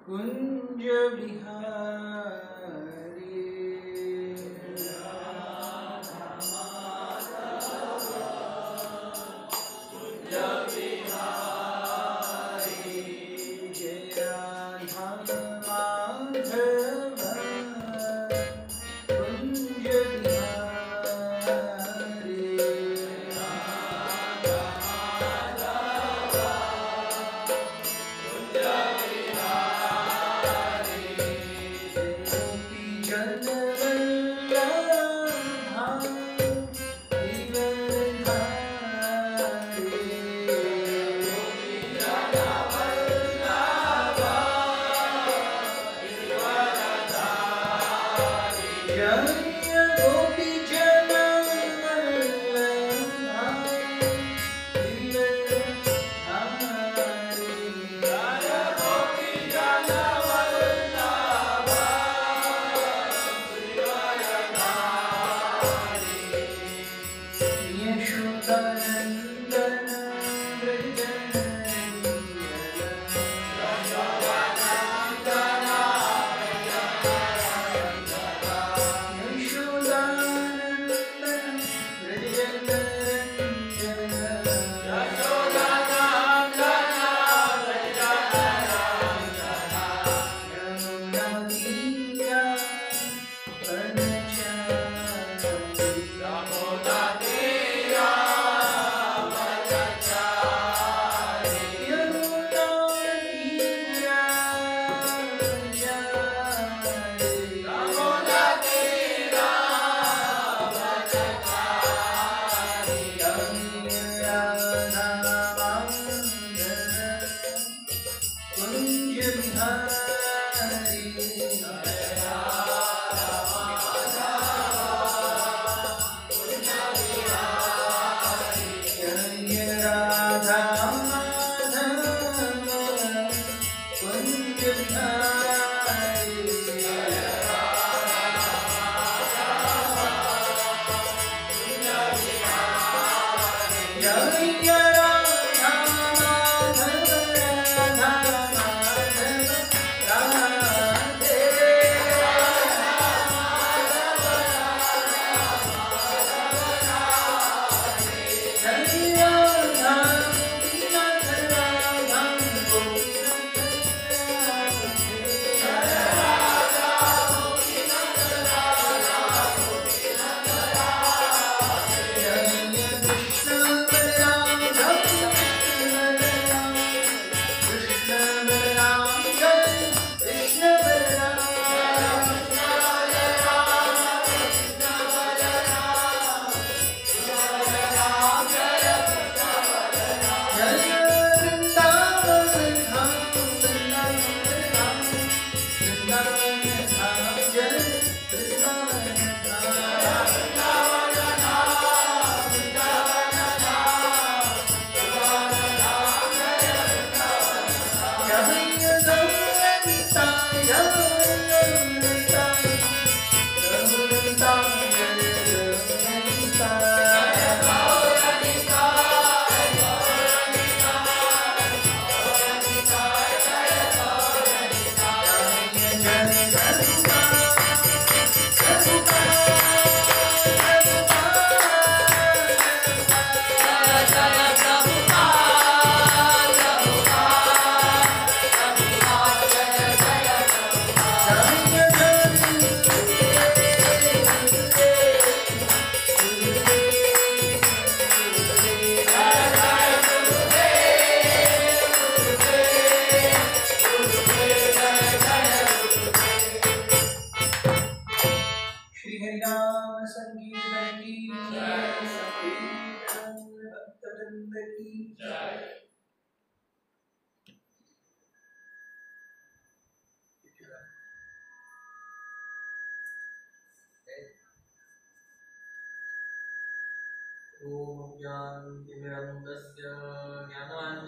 कुंज बिहारी जय राधा माधव कुंज बिहारी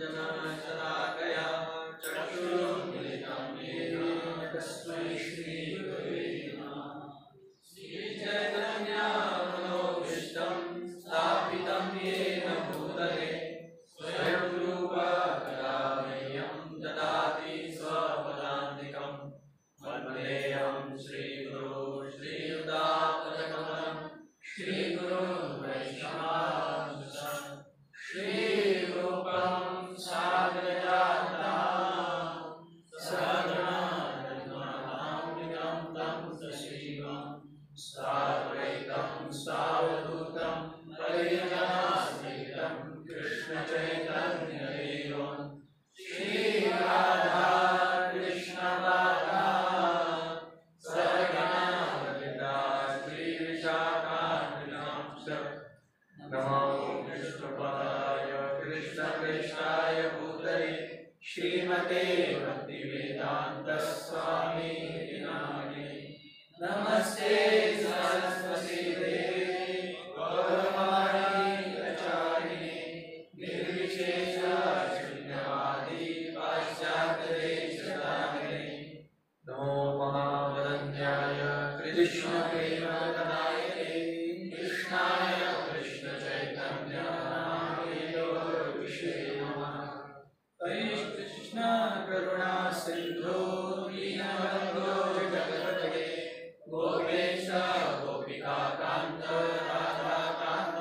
ज्ञानाञ्जनशलाकया चक्षुरुन्मिलितं येन तस्मै श्रीगुरवे नमः। श्रीचैतन्यमनोभीष्टं स्थापितं येन भूतले स्वयं रूपा कदा मह्यं ददाति स्वपदान्तिकम्। श्रीमते भक्तिवेदांत स्वामी नामिने। नमस्ते सरस्वती देवे गौरवाणी प्रचारिणे निर्विशेष शून्यवादी पाश्चात्य देशतारिणे। नमो महावदन्याय कृष्ण प्रेमप्रदायते कृष्णाय कृष्ण चैतन्य नामिने विषे नमः। हरे कृष्ण करुणा सिंधु दीनबन्धो जगत्पते गोपेश गोपिका कांत राधा कांत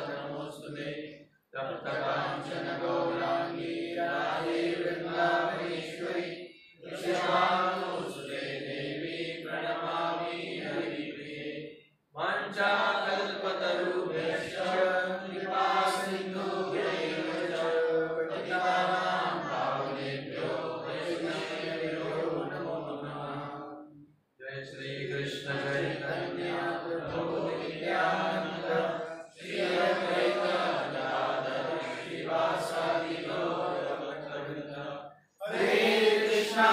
नमोस्तुते। तप्त कांचन गौरांगी राधे वृंदावनेश्वरी विश्वानुसुते देवी प्रणमामि हरिप्रिये। वाञ्छाकल्पतरुभ्यश्च कृपा सिन्धुभ्यैव च पतितानां पावनेभ्यो वैष्णवेभ्यो नमो नमः। जय श्री कृष्ण चैतन्य प्रभु नित्यानंद श्री अद्वैत गदाधर श्रीवासादि गौरभक्तवृंद। हरे कृष्णा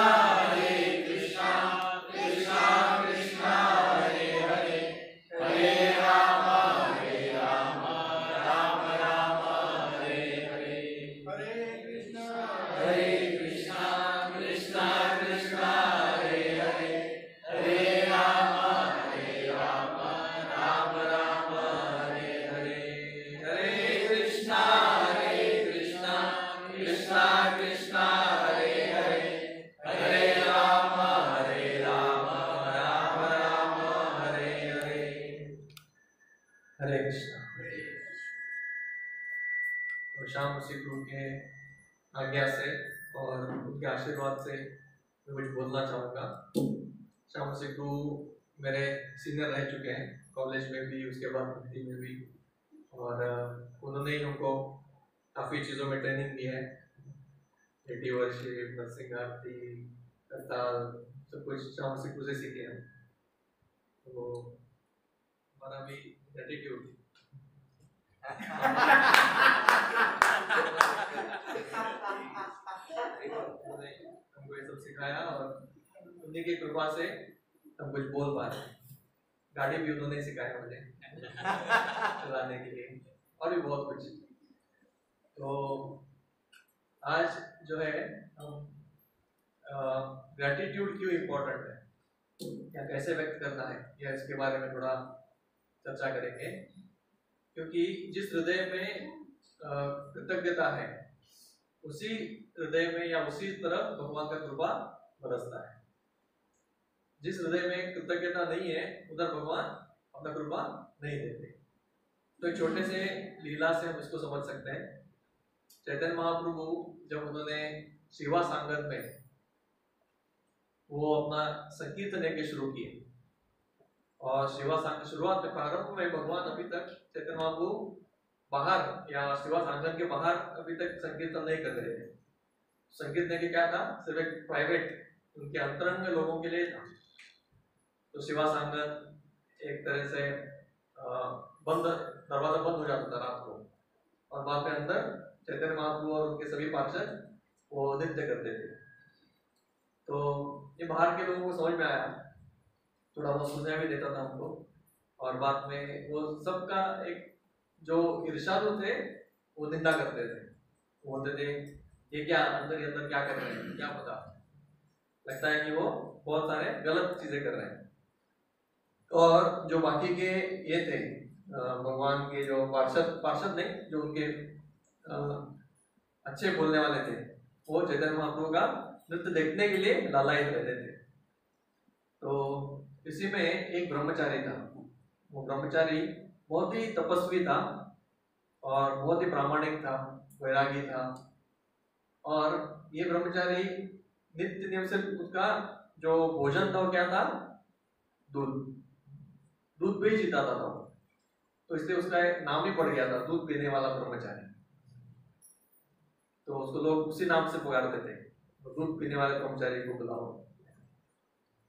कृष्णा कृष्णा हरे हरे हरे राम राम राम हरे हरे। हरे कृष्णा कृष्णा कृष्णा हरे हरे हरे राम राम राम हरे हरे। हरे कृष्णा कृष्णा कृष्णा हरे हरे हरे राम राम राम हरे हरे। हरे कृष्णा। तो श्याम श्री गुरु के आज्ञा से और उनके आशीर्वाद से मैं कुछ बोलना चाहूँगा। श्याम श्री गुरु मेरे सीनियर रह चुके हैं, कॉलेज में भी, उसके बाद भक्ति में भी, और उन्होंने ही हमको काफ़ी चीज़ों में ट्रेनिंग दी है। नेटिव वर्शिप, नरसिंह आरती, करताल, सब कुछ श्याम श्री गुरु से सीखे हैं। तो हमारा भी एटीट्यूड हमको ये सब सिखाया और उन्हीं की कृपा से हम कुछ बोल पा रहे हैं। गाड़ी भी उन्होंने सिखाया मुझे चलाने के लिए, और भी बहुत कुछ। तो आज जो है हम ग्रैटिट्यूड क्यों इम्पोर्टेंट है या कैसे व्यक्त करना है, या इसके बारे में थोड़ा चर्चा करेंगे। क्योंकि जिस हृदय में कृतज्ञता है, उसी हृदय में या उसी तरफ भगवान का कृपा बरसता है। जिस हृदय में कृतज्ञता नहीं है, उधर भगवान अपना कृपा नहीं देते। तो एक छोटे से लीला से हम इसको समझ सकते हैं। चैतन्य महाप्रभु जब उन्होंने शिवा सांगत में वो अपना संकीर्तन लेके शुरू किए, और शिवा सांगत शुरुआत में, प्रारंभ में भगवान अभी तक चैतन्य महाप्रभु बाहर या शिवा सांगत के बाहर अभी तक संकीर्तन नहीं कर रहे थे। संकीर्तन के क्या था, सिर्फ एक प्राइवेट उनके अंतरंग लोगों के लिए था। तो शिवा सांगत एक तरह से बंद, दरवाजा बंद हो जाता था रात को, और वहां पे अंदर चैतन्य महाप्रभु और उनके सभी पार्षद वो नृत्य करते थे। तो ये बाहर के लोगों को समझ में आया, थोड़ा बहुत सुनने भी देता था हमको, और बाद में वो सबका एक जो इर्षादु थे वो निंदा करते थे। वो बोलते थे ये क्या अंदर ही अंदर क्या कर रहे हैं, क्या पता, लगता है कि वो बहुत सारे गलत चीजें कर रहे हैं। और जो बाकी के ये थे भगवान के जो पार्षद नहीं, जो उनके अच्छे बोलने वाले थे, वो चैतन्य महाप्रभु का नृत्य देखने के लिए लालायित रहते थे। तो इसी में एक ब्रह्मचारी था। वो ब्रह्मचारी बहुत ही तपस्वी था और बहुत ही प्रामाणिक था, वैरागी था। और ये ब्रह्मचारी नित्य नियम से उसका जो भोजन था वो क्या था, दूध पे ही जीता था। तो इसलिए उसका एक नाम ही पड़ गया था, दूध पीने वाला ब्रह्मचारी। तो उसको लोग उसी नाम से पुकारते थे, दूध पीने वाले ब्रह्मचारी को बुलाओ।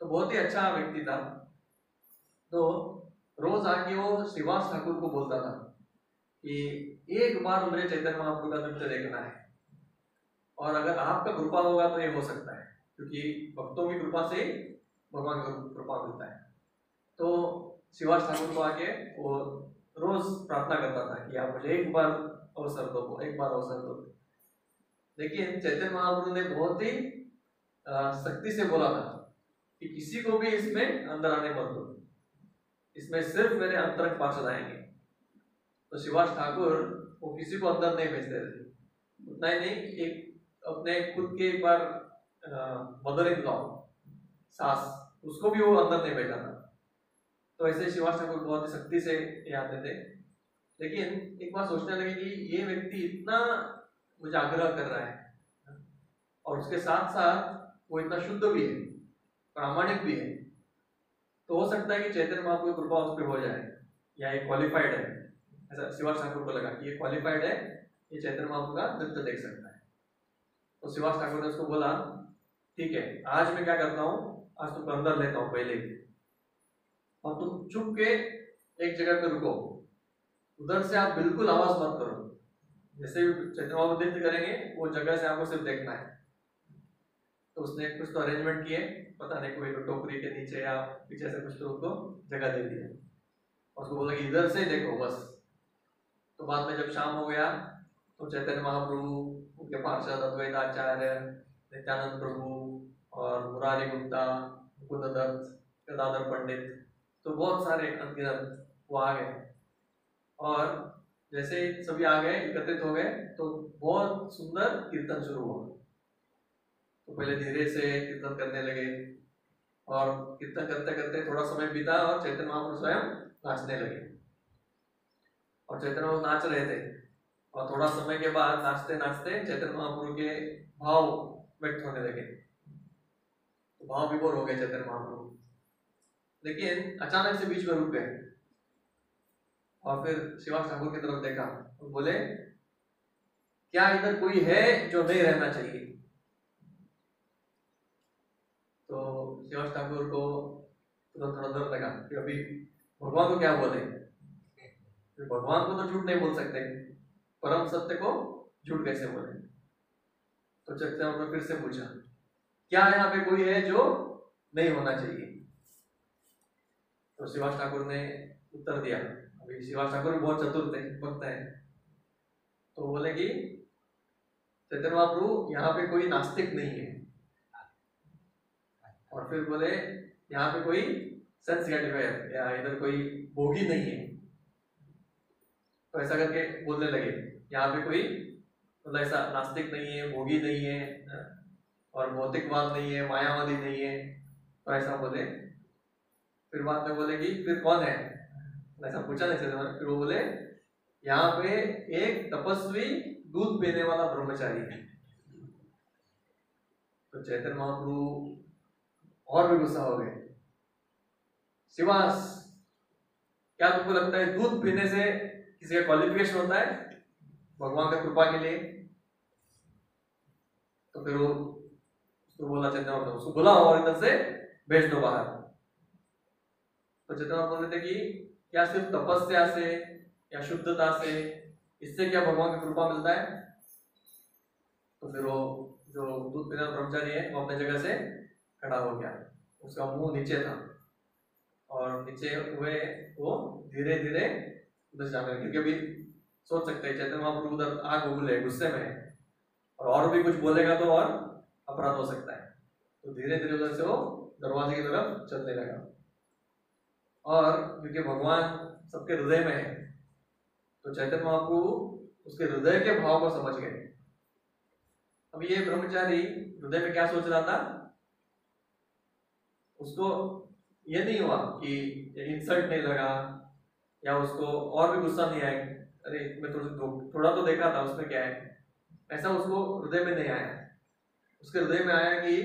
तो बहुत ही अच्छा व्यक्ति था। तो रोज आके वो श्रीवास ठाकुर को बोलता था कि एक बार मुझे चैतन्य महाप्रभु का नृत्य देखना है। और अगर आपका कृपा होगा तो ये हो सकता है, क्योंकि भक्तों की कृपा से भगवान का कृपा मिलता है। तो शिवास ठाकुर को आके वो रोज प्रार्थना करता था कि आप मुझे एक बार अवसर दो, एक बार अवसर दो। लेकिन चैतन्य महाप्रभु ने बहुत ही सख्ती से बोला था कि किसी को भी इसमें अंदर आने मत दो, इसमें सिर्फ मेरे अंतरंग पार्षद आएंगे। तो शिवास ठाकुर वो किसी को अंदर नहीं भेजते थे। उतना ही नहीं, एक अपने खुद के एक बार मदर इन लॉ सास, उसको भी वो अंदर नहीं भेजा था। तो ऐसे शिवास ठाकुर बहुत ही सख्ती से ये आते थे। लेकिन एक बार सोचने लगे कि ये व्यक्ति इतना मुझे आग्रह कर रहा है और उसके साथ साथ वो इतना शुद्ध भी है, प्रामाणिक भी है, तो हो सकता है कि चैतन्य महाप्रभु की कृपा उस पर हो जाए, या ये क्वालिफाइड है। ऐसा शिवास ठाकुर को लगा कि ये क्वालिफाइड है, ये चैतन्य महाप्रभु का नृत्य देख सकता है। तो शिवास ठाकुर ने उसको बोला, ठीक है, आज मैं क्या करता हूँ, आज तुमको अंदर लेता हूँ पहले, और तुम चुप के एक जगह पे रुको, उधर से आप बिल्कुल आवाज मत करो। जैसे भी चैतन्य महाप्रभु नृत्य करेंगे वो जगह से आपको सिर्फ देखना है। तो उसने कुछ तो अरेंजमेंट किए, पता नहीं कोई तो टोकरी के नीचे या पीछे से कुछ तो उसको जगह दे दिया और उसको बोला कि इधर से देखो बस। तो बाद में जब शाम हो गया तो चैतन्य महाप्रभु, उनके पार्षद अद्वैत आचार्य, नित्यानंद प्रभु और मुरारी गुप्ता, मुकुंद दत्त, गदाधर पंडित, तो बहुत सारे अनगिनत वो आ गए। और जैसे सभी आ गए, एकत्रित हो गए, तो बहुत सुंदर कीर्तन शुरू हुआ। तो पहले धीरे से कीर्तन करने लगे और कीर्तन करते करते थोड़ा समय बीता और चैतन्य महाप्रभु स्वयं नाचने लगे। और चैतन्य महाप्रभु नाच रहे थे और थोड़ा समय के बाद नाचते नाचते चैतन्य महाप्रभु के भाव व्यक्त होने लगे। तो भाव विभोर हो गए चैतन्य महाप्रभु, लेकिन अचानक से बीच में रुक गए और फिर शिवास ठाकुर की तरफ देखा और बोले, क्या इधर कोई है जो नहीं रहना चाहिए? तो शिवास ठाकुर को तुरंत थोड़ा डर लगा कि अभी भगवान को क्या बोले, भगवान को तो झूठ नहीं बोल सकते, परम सत्य को झूठ कैसे बोले? तो चैतन्य महाप्रभु फिर से पूछा, क्या यहाँ पे कोई है जो नहीं होना चाहिए? तो शिवास ठाकुर ने उत्तर दिया, अभी शिवास ठाकुर भी बहुत चतुर थे, भक्त है, तो बोले कि चैतन्य महाप्रभु यहाँ पे कोई नास्तिक नहीं है, और फिर बोले यहाँ पे कोई सेंस ग्रेटिफायर या इधर कोई भोगी नहीं है। तो ऐसा करके बोलने लगे, यहाँ पे कोई मतलब ऐसा नास्तिक नहीं है, भोगी नहीं है और भौतिकवाद नहीं है, मायावादी नहीं है, तो ऐसा बोले। फिर बाद में बोले कि फिर कौन है, ऐसा पूछा नहीं चैतन्य। फिर वो बोले, यहाँ पे एक तपस्वी दूध पीने वाला ब्रह्मचारी है। तो चैतन्य महाप्रभु और भी गुस्सा हो गए, शिवास, क्या तुमको लगता है दूध पीने से किसी का क्वालिफिकेशन होता है भगवान का कृपा के लिए? तो फिर वो उसको बोला चैतन्य महाप्रभु, उसको बुलाओ और इधर से भेज दो बाहर। तो चैतन्य महाप्रभु बोल रहे थे कि क्या सिर्फ तपस्या से या शुद्धता से इससे क्या भगवान की कृपा मिलता है? तो फिर वो जो दूध पीने वाला ब्रह्मचारी है वो अपने जगह से खड़ा हो गया, उसका मुंह नीचे था और नीचे हुए वो धीरे धीरे उधर जाने लगे, क्योंकि अभी सोच सकते हैं चैतन्य महाप्रभु उधर आग उगले गुस्से में और भी कुछ बोलेगा तो और अपराध हो सकता है। तो धीरे धीरे उधर से वो दरवाजे की तरफ चलने लगा, और क्योंकि भगवान सबके हृदय में है तो चैतन्य महाप्रभु उसके हृदय के भाव को समझ गए। अब ये ब्रह्मचारी हृदय में क्या सोच रहा था, उसको ये नहीं हुआ कि इंसल्ट नहीं लगा या उसको और भी गुस्सा नहीं आया, अरे मैं थोड़ा तो देखा था उसमें क्या है, ऐसा उसको हृदय में नहीं आया। उसके हृदय में आया कि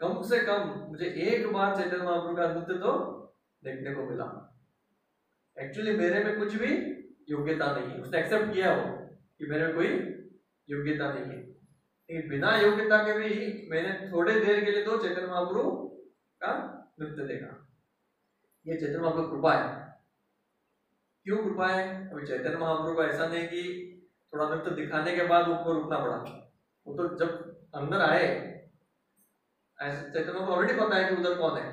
कम से कम मुझे एक बार चैतन्य महाप्रभु का नृत्य तो देखने को मिला। एक्चुअली मेरे में कुछ भी योग्यता नहीं है, उसने एक्सेप्ट किया वो कि मेरे में कोई योग्यता नहीं है, लेकिन बिना योग्यता के भी मैंने थोड़े देर के लिए तो चैतन्य महाप्रभु का नृत्य देखा। ये चैतन्य महाप्रभु कृपा है। क्यों कृपा है? अभी चैतन्य महाप्रभु का ऐसा नहीं कि थोड़ा नृत्य दिखाने के बाद उनको रुकना पड़ा। वो तो जब अंदर आए, ऐसे चैतन्य को ऑलरेडी पता है कि उधर कौन है,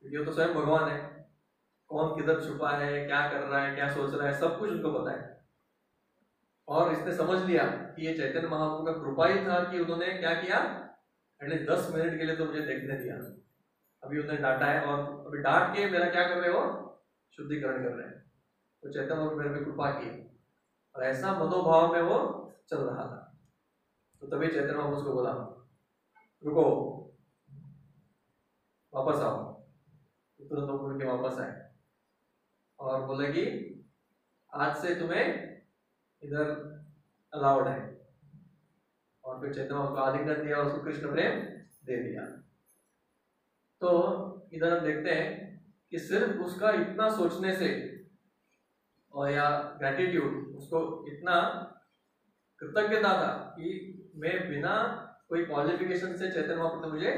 ये तो स्वयं भगवान है, कौन किधर छुपा है, क्या कर रहा है, क्या सोच रहा है, सब कुछ उनको पता है। और इसने समझ लिया कि ये चैतन्य महाप्रभु का कृपा ही था कि उन्होंने क्या किया, एटलीस्ट 10 मिनट के लिए तो मुझे देखने दिया। अभी उन्होंने डांटा है और अभी डांट के मेरा क्या कर रहे हो, शुद्धिकरण कर रहे हैं। तो चैतन्य महाप्रभु मेरे पे कृपा की और ऐसा मनोभाव में वो चल रहा था। तो तभी चैतन्य महाप्रभु उसको बोला, रुको, वापस आओ। तुरंत वो मुड़ के वापस आए और बोले कि आज से तुम्हें इधर अलाउड है। और फिर चैतन्य महाप्रभु को आलिंगन दिया और उसको कृष्ण प्रेम दे दिया। तो इधर हम देखते हैं कि सिर्फ उसका इतना सोचने से और या ग्रेटिट्यूड, उसको इतना कृतज्ञता था कि मैं बिना कोई क्वालिफिकेशन से चैतन्य महाप्रभु ने मुझे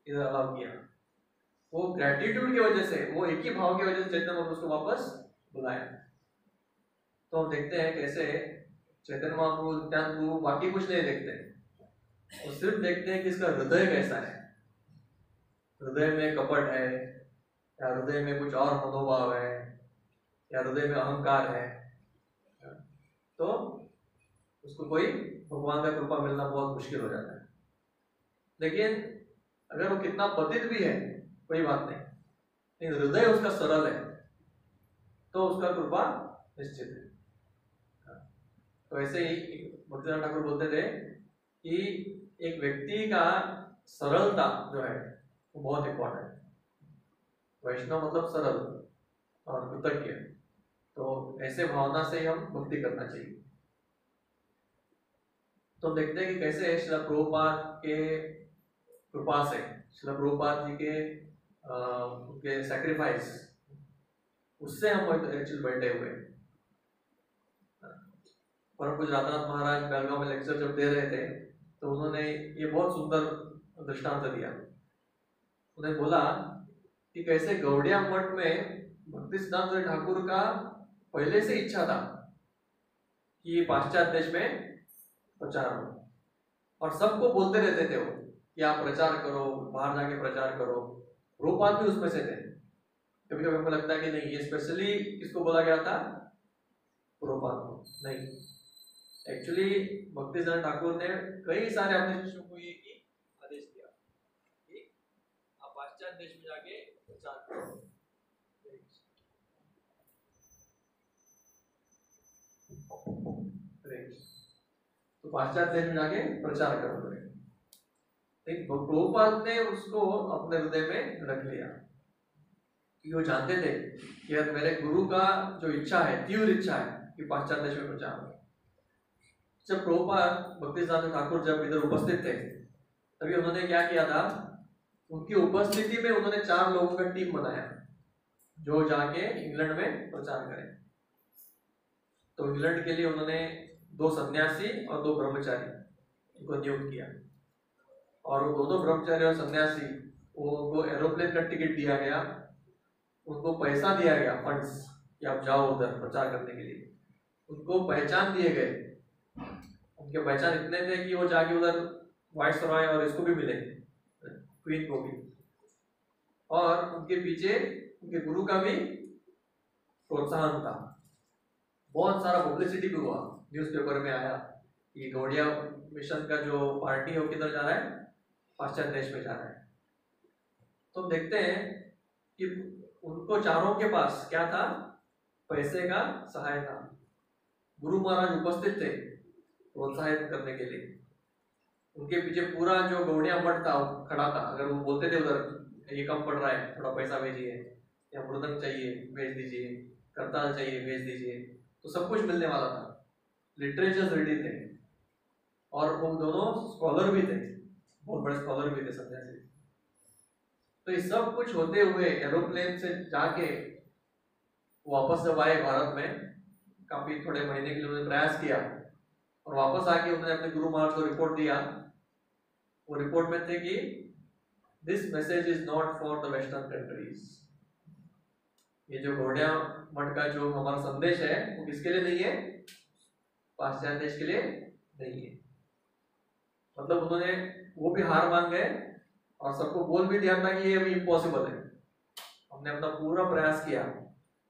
इधर अलाउ किया। वो ग्रेटिट्यूड की वजह से, वो एक ही भाव की वजह से चैतन्य महाप्रभु उसको वापस बुलाया। तो हम देखते हैं कैसे चैतन्य महाप्रभु, नित्यानंद प्रभु बाकी कुछ नहीं देखते, वो सिर्फ देखते हैं कि इसका हृदय कैसा है। हृदय में कपट है या हृदय में कुछ और मनोभाव है या हृदय में अहंकार है, तो उसको कोई भगवान का कृपा मिलना बहुत मुश्किल हो जाता है। लेकिन अगर वो कितना पतित भी है कोई बात नहीं, लेकिन हृदय उसका सरल है तो उसका कृपा निश्चित है। तो ऐसे ही भक्तिनाथ ठाकुर बोलते थे कि एक व्यक्ति का सरलता जो है वो बहुत इंपॉर्टेंट है। वैष्णव मतलब सरल और कृतज्ञ, तो ऐसे भावना से हम भक्ति करना चाहिए। तो हम देखते हैं कि कैसे श्रील प्रभुपाद के कृपा से, श्रील प्रभुपाद जी के उनके सैक्रिफाइस, उससे हम एक्चुअली बैठे हुए। परम पूज्य राधानाथ महाराज बेलगांव में लेक्चर जब दे रहे थे तो उन्होंने ये बहुत सुंदर दृष्टांत दिया। उन्हें बोला कि कैसे गौड़िया मठ में भक्ति सिद्धांत ठाकुर का पहले से इच्छा था कि पाश्चात्य देश में प्रचार हो, और सबको बोलते रहते थे वो कि आप प्रचार करो, बाहर जाके प्रचार करो। रूपात भी उसमें से थे। कभी कभी हमको लगता है कि नहीं, ये स्पेशली किसको बोला गया था, रूपात को नहीं। एक्चुअली भक्ति सिद्धांत ठाकुर ने कई सारे अपने शिष्यों को ये आदेश दिया कि आप पाश्चात्य देश में जाके प्रचार करो। तो पाश्चात्य देश में जाके प्रचार करो। प्रभुपाद ने उसको अपने हृदय में रख लिया कि वो जानते थे कि यार मेरे गुरु का जो इच्छा है, तीव्र इच्छा है कि पाश्चात्य देश में प्रचार हो। जब प्रभुपाद भक्ति सिद्धांत ठाकुर जब इधर उपस्थित थे तभी उन्होंने क्या किया था, उनकी उपस्थिति में उन्होंने 4 लोगों का टीम बनाया जो जाके इंग्लैंड में प्रचार करें। तो इंग्लैंड के लिए उन्होंने 2 सन्यासी और 2 ब्रह्मचारी को नियुक्त किया, और वो दोनों ब्रह्मचारी और सन्यासी उनको एरोप्लेन का टिकट दिया गया, उनको पैसा दिया गया, फंड्स, कि आप जाओ उधर प्रचार करने के लिए। उनको पहचान दिए गए, उनके पहचान इतने थे कि वो जाके उधर वाइसरॉय और इसको भी मिले, क्वीन को भी, और उनके पीछे उनके गुरु का भी प्रोत्साहन था। बहुत सारा पब्लिसिटी भी हुआ, न्यूज़पेपर में आया कि गौड़िया मिशन का जो पार्टी है वो किधर जा रहा है, पाश्चात्य देश में जा रहा है। तो देखते हैं कि उनको चारों के पास क्या था, पैसे का सहाय था। गुरु महाराज उपस्थित थे प्रोत्साहित करने के लिए। उनके पीछे पूरा जो गौड़िया मठ था खड़ा था। अगर वो बोलते थे उधर ये कम पड़ रहा है, थोड़ा पैसा भेजिए, या मृदंग चाहिए भेज दीजिए, करताल चाहिए भेज दीजिए, तो सब कुछ मिलने वाला था। लिटरेचर रेडी थे, और वो दोनों स्कॉलर भी थे, बहुत बड़े स्कॉलर भी थे सन्यासी। तो ये सब कुछ होते हुए एरोप्लेन से जाके वापस जब आए भारत में, काफी थोड़े महीने के लिए उन्होंने प्रयास किया, और वापस आके उन्होंने अपने गुरु महाराज को रिपोर्ट दिया। वो रिपोर्ट में थे कि this message is not for the western countries. ये जो गौड़िया मठ का जो हमारा संदेश है वो किसके लिए नहीं है, पाश्चात्य देश के लिए नहीं है। मतलब उन्होंने वो भी हार मान गए और सबको बोल भी दिया था कि ये अभी इम्पॉसिबल है, हमने अपना पूरा प्रयास किया,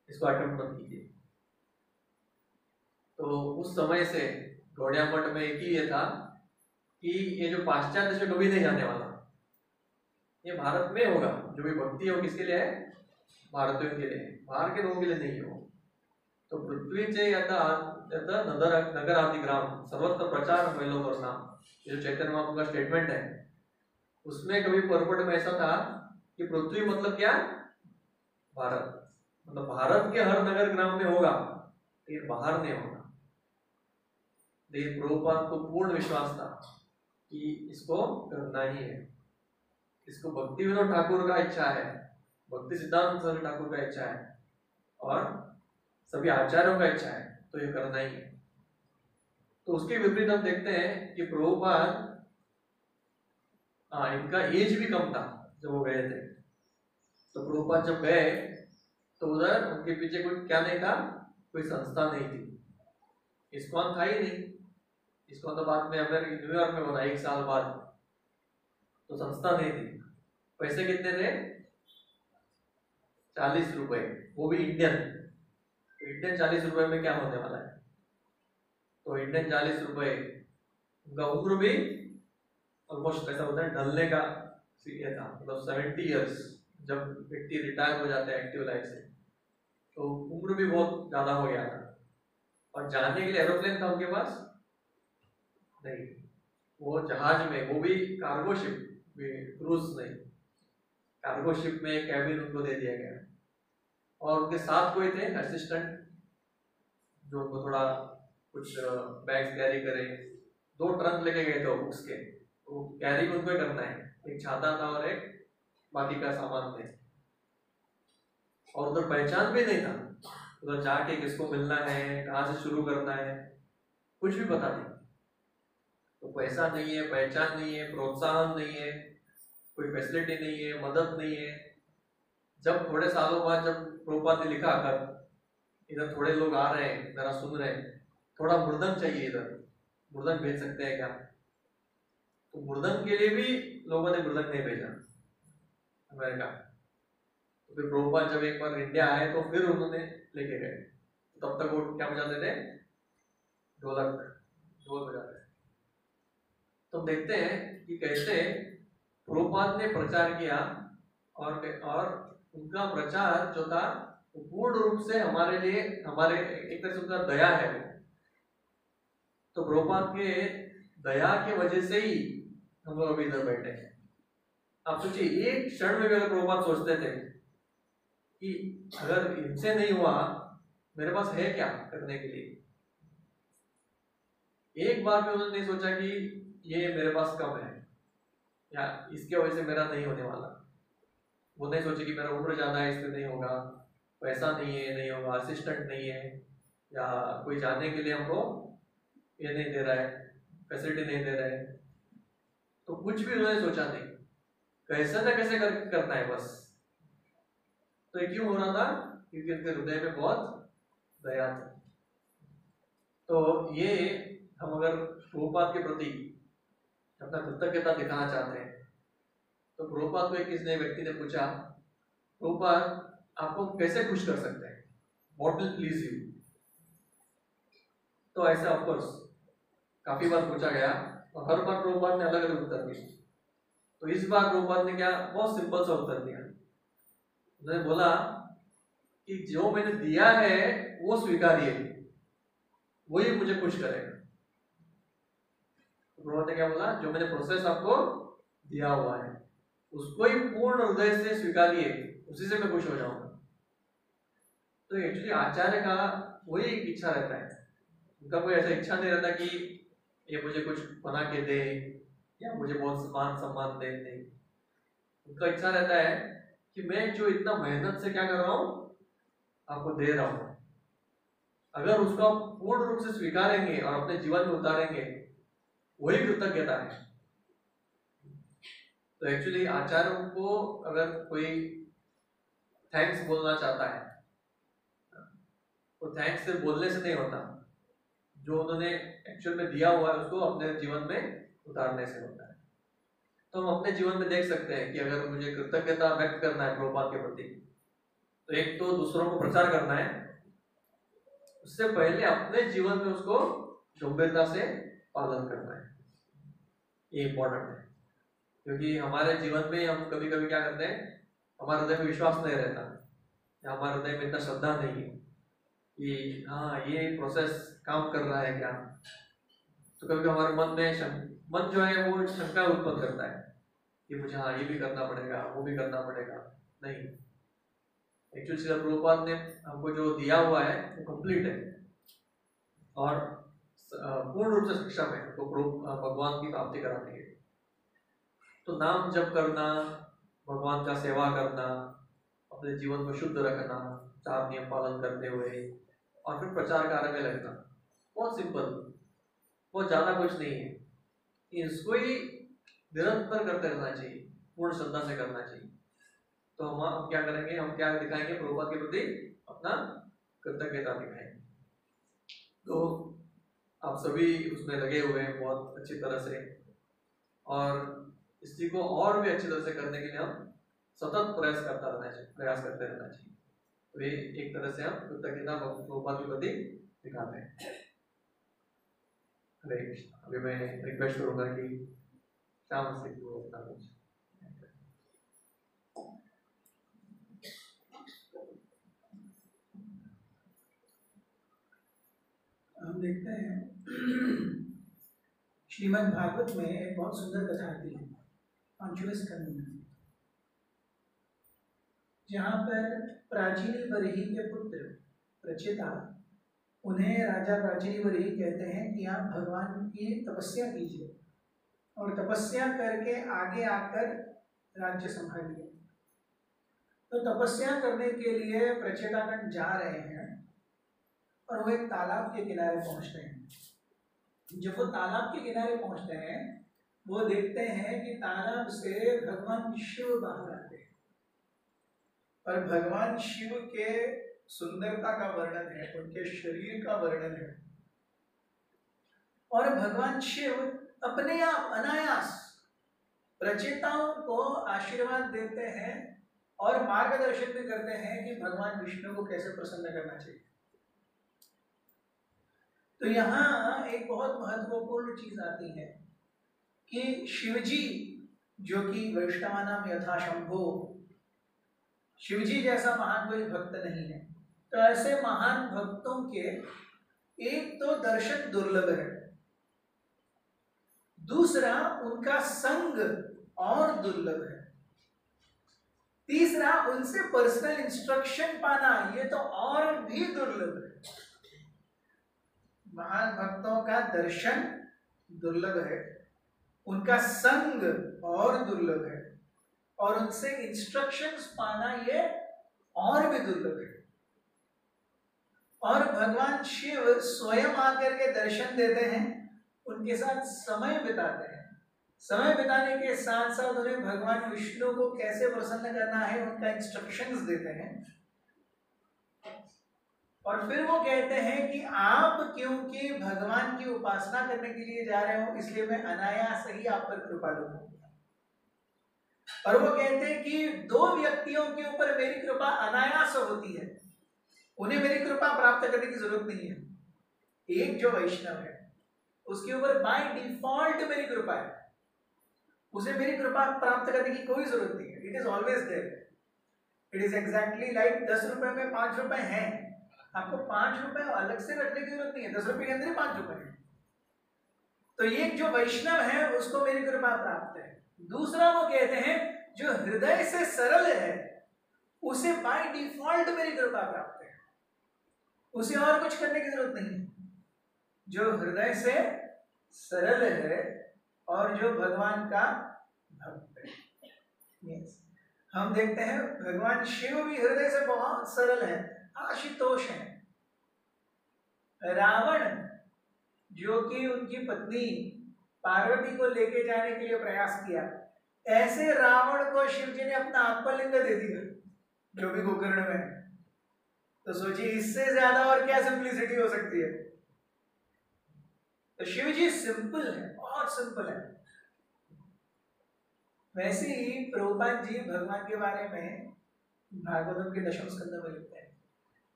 इसको अटेम्प्ट मत कीजिए। तो उस समय से गौड़िया मठ में एक ही ये था कि ये जो पाश्चात्य देश में कभी नहीं जाने वाला, ये भारत में होगा। जो भी भक्ति है वो किसके लिए है? भारतीयों के लिए, बाहर के लोगों के लिए नहीं हो। तो पृथ्वीचे यथा नगर आदि ग्राम सर्वत्र प्रचार फैलो करना, ये जो चैतन्य महाप्रभु का स्टेटमेंट है, उसमें कभी परपट में ऐसा था कि पृथ्वी मतलब क्या? भारत। मतलब भारत के हर नगर ग्राम में होगा, लेकिन बाहर नहीं होगा। लेकिन प्रभुपाद को पूर्ण विश्वास था कि इसको करना ही है। इसको भक्ति विनोद ठाकुर का इच्छा है, भक्ति सिद्धांत सरस्वती ठाकुर का इच्छा है, और सभी आचार्यों का इच्छा है, तो ये करना ही है। तो उसके विपरीत हम देखते हैं कि प्रभुपाद, इनका एज भी कम था जब वो गए थे। तो प्रभुपाद जब गए तो उधर उनके पीछे कोई क्या नहीं था, कोई संस्था नहीं थी, इस्कॉन था ही नहीं। इस्कॉन तो बाद में अमेरिका न्यूयॉर्क में बना 1 साल बाद, तो संस्था नहीं थी। पैसे कितने थे? 40 रुपए, वो भी इंडियन। तो इंडियन 40 रुपए में क्या होने वाला है? तो इंडियन 40 रुपए, उनका उम्र भी ऑलमोस्ट ऐसा होता है ढलने का ये था, मतलब 70 इयर्स। जब व्यक्ति रिटायर हो जाता है एक्टिव लाइफ से, तो उम्र भी बहुत ज्यादा हो गया था। और जाने के लिए एरोप्लेन था उनके पास नहीं, वो जहाज में, वो भी कार्गो शिप, क्रूज नहीं, कार्गो शिप में कैबिन उनको दे दिया गया। और उनके साथ कोई थे असिस्टेंट, जो उनको थोड़ा कुछ बैग्स कैरी करे। 2 ट्रंक लेके गए थे बुक्स के, तो कैरी उनको ही करना है, एक छाता था और एक बाकी का सामान थे। और उधर पहचान भी नहीं था, उधर जाके किसको मिलना है, कहाँ से शुरू करना है, कुछ भी पता नहीं। तो पैसा नहीं है, पहचान नहीं है, प्रोत्साहन नहीं है, कोई फैसिलिटी नहीं है, मदद नहीं है। जब थोड़े सालों बाद जब प्रभुपाद ने लिखा कर, इधर थोड़े लोग आ रहे हैं, जरा सुन रहे हैं, थोड़ा मृदंग चाहिए, इधर मृदंग भेज सकते हैं क्या? तो मृदंग के लिए भी लोगों ने मृदंग नहीं भेजा अमेरिका। तो फिर प्रभुपाद जब एक बार इंडिया आए तो फिर उन्होंने लेके गए। तब तक वो क्या बजाते थे? ढोल बजाते थे। तो देखते हैं कि कैसे प्रभुपाद ने प्रचार किया, और उनका प्रचार जो था वो पूर्ण रूप से हमारे लिए, हमारे एक तरह से उनका दया है वो। तो प्रभुपाद के दया के वजह से ही हम लोग अभी इधर बैठे हैं। आप सोचिए, एक क्षण में भी अगर प्रभुपाद सोचते थे कि अगर इनसे नहीं हुआ, मेरे पास है क्या करने के लिए, एक बार भी उन्होंने नहीं सोचा कि ये मेरे पास कम है या इसके वजह से मेरा नहीं होने वाला। वो नहीं सोचे कि मेरा उम्र ज्यादा है इसलिए नहीं होगा, पैसा नहीं है नहीं होगा, असिस्टेंट नहीं है, या कोई जाने के लिए हमको ये नहीं दे रहा है, फैसिलिटी नहीं दे रहा है। तो कुछ भी उन्होंने सोचा नहीं, कैसे ना कैसे करना है बस। तो ये क्यों हो रहा था? क्योंकि उनके हृदय में बहुत दया थी। तो ये हम अगर प्रभुपाद के प्रति अपना कृतज्ञता दिखाना चाहते हैं, तो प्रभुपाद को एक किसी व्यक्ति ने पूछा, प्रभुपाद आपको कैसे खुश कर सकते हैं, व्हाट विल प्लीज यू? तो ऐसा ऑफकोर्स काफी बार पूछा गया और हर बार प्रभुपाद ने अलग अलग उत्तर दिए। तो इस बार प्रभुपाद ने क्या बहुत सिंपल सा उत्तर दिया। उन्होंने बोला कि जो मैंने दिया है वो स्वीकारिए, वही मुझे खुश करेगा। तो प्रभुपाद ने क्या बोला? जो मैंने प्रोसेस आपको दिया हुआ है उसको ही पूर्ण हृदय से स्वीकारिए, उसी से मैं खुश हो जाऊंगा। तो एक्चुअली आचार्य का वही एक इच्छा रहता है, उनका कोई ऐसा इच्छा नहीं रहता कि ये मुझे कुछ बना के दे या मुझे बहुत मान सम्मान दे। नहीं, उनका इच्छा रहता है कि मैं जो इतना मेहनत से क्या कर रहा हूं आपको दे रहा हूं, अगर उसको आप पूर्ण रूप से स्वीकारेंगे और अपने जीवन में उतारेंगे, वही कृतज्ञता है। तो एक्चुअली आचार्यों को अगर कोई थैंक्स बोलना चाहता है तो थैंक्स सिर्फ बोलने से नहीं होता, जो उन्होंने एक्चुअल में दिया हुआ है उसको अपने जीवन में उतारने से होता है। तो हम अपने जीवन में देख सकते हैं कि अगर मुझे कृतज्ञता व्यक्त करना है प्रभुपाद के प्रति, तो एक तो दूसरों को प्रचार करना है, उससे पहले अपने जीवन में उसको गंभीरता से पालन करना है। ये इंपॉर्टेंट है, क्योंकि हमारे जीवन में हम कभी कभी क्या करते हैं, हमारे हृदय में विश्वास नहीं रहता या हमारे हृदय में इतना श्रद्धा नहीं है कि हाँ ये प्रोसेस काम कर रहा है क्या। तो कभी हमारे मन में मन जो है वो शंका उत्पन्न करता है कि मुझे हाँ ये भी करना पड़ेगा, वो भी करना पड़ेगा। नहीं, एक्चुअली श्रील प्रभुपाद ने हमको जो दिया हुआ है वो कंप्लीट है और पूर्ण रूप से शिक्षा में तो भगवान की प्राप्ति कराती है। तो नाम जप करना, भगवान का सेवा करना, अपने जीवन को शुद्ध रखना, 4 नियम पालन करते हुए, और फिर प्रचार कार्य में लगना, बहुत सिंपल, बहुत ज्यादा कुछ नहीं है। इसको ही निरंतर करते रहना चाहिए, पूर्ण श्रद्धा से करना चाहिए। तो हम क्या करेंगे, हम क्या दिखाएंगे, प्रभुपाद के प्रति अपना कृतज्ञता दिखाएंगे। तो आप सभी उसमें लगे हुए हैं बहुत अच्छी तरह से, और इस चीज को और भी अच्छी तरह से करने के लिए हम सतत प्रयास करते रहना चाहिए। तो ये एक तरह से हम कृतज्ञता प्रभुपाद के प्रति दिखाते हैं। हरे कृष्ण। अभी मैं रिक्वेस्ट करूंगा कि श्याम से वो अपना कुछ हम देखते हैं श्रीमद् भागवत में एक बहुत सुंदर कथा आती है 5वें स्कंद में, जहाँ पर प्राचीनी बरही के पुत्र प्रचेता उन्हें राजा प्राचीनी बरही कहते हैं कि आप भगवान की तपस्या कीजिए और तपस्या करके आगे आकर राज्य संभालिए। तो तपस्या करने के लिए प्रचेतागण जा रहे हैं और वो एक तालाब के किनारे पहुंचते हैं। जब वो तालाब के किनारे पहुंचते हैं, वो देखते हैं कि तालाब से भगवान शिव बाहर आते हैं और भगवान शिव के सुंदरता का वर्णन है, उनके शरीर का वर्णन है। और भगवान शिव अपने आप अनायास प्रचेताओं को आशीर्वाद देते हैं और मार्गदर्शन भी करते हैं कि भगवान विष्णु को कैसे प्रसन्न करना चाहिए। तो यहाँ एक बहुत महत्वपूर्ण चीज आती है कि शिवजी, जो कि वैष्णवानाम यथा शंभो, शिवजी जैसा महान कोई भक्त नहीं है। तो ऐसे महान भक्तों के एक तो दर्शन दुर्लभ है, दूसरा उनका संग और दुर्लभ है, तीसरा उनसे पर्सनल इंस्ट्रक्शन पाना ये तो और भी दुर्लभ है। महान भक्तों का दर्शन दुर्लभ है, उनका संग और दुर्लभ है, और उनसे इंस्ट्रक्शंस पाना ये और भी दुर्लभ है। और भगवान शिव स्वयं आकर के दर्शन देते हैं, उनके साथ समय बिताते हैं। समय बिताने के साथ साथ उन्हें भगवान विष्णु को कैसे प्रसन्न करना है उनका इंस्ट्रक्शंस देते हैं। और फिर वो कहते हैं कि आप क्योंकि भगवान की उपासना करने के लिए जा रहे हो, इसलिए मैं अनायास ही आप पर कृपा लूंगा। और वो कहते हैं कि 2 व्यक्तियों के ऊपर मेरी कृपा अनायास होती है, उन्हें मेरी कृपा प्राप्त करने की जरूरत नहीं है। एक जो वैष्णव है उसके ऊपर बाय डिफॉल्ट मेरी कृपा है, उसे मेरी कृपा प्राप्त करने की कोई जरूरत नहीं है। It is always there. It is exactly like 10 रुपए में 5 रुपए हैं, आपको 5 रुपए अलग से रखने की जरूरत नहीं है, 10 रुपए के अंदर ही 5 रुपए है। तो ये जो वैष्णव है उसको मेरी कृपा प्राप्त है। दूसरा वो कहते हैं जो हृदय से सरल है उसे बाय डिफॉल्ट मेरी कृपा प्राप्त है, उसे और कुछ करने की जरूरत नहीं है। जो हृदय से सरल है और जो भगवान का भक्त है। हम देखते हैं भगवान शिव भी हृदय से बहुत सरल है, आशुतोष है। रावण जो कि उनकी पत्नी पार्वती को लेके जाने के लिए प्रयास किया, ऐसे रावण को शिव जी ने अपना आत्मलिंग दे दिया जो भी गोकर्ण में है। तो सोचिए इससे ज्यादा और क्या सिंप्लिसिटी हो सकती है। तो शिव जी सिंपल है, बहुत सिंपल है। वैसे ही प्रभुपाद जी भगवान के बारे में भागवतम के दशम स्कंद में लिखते हैं,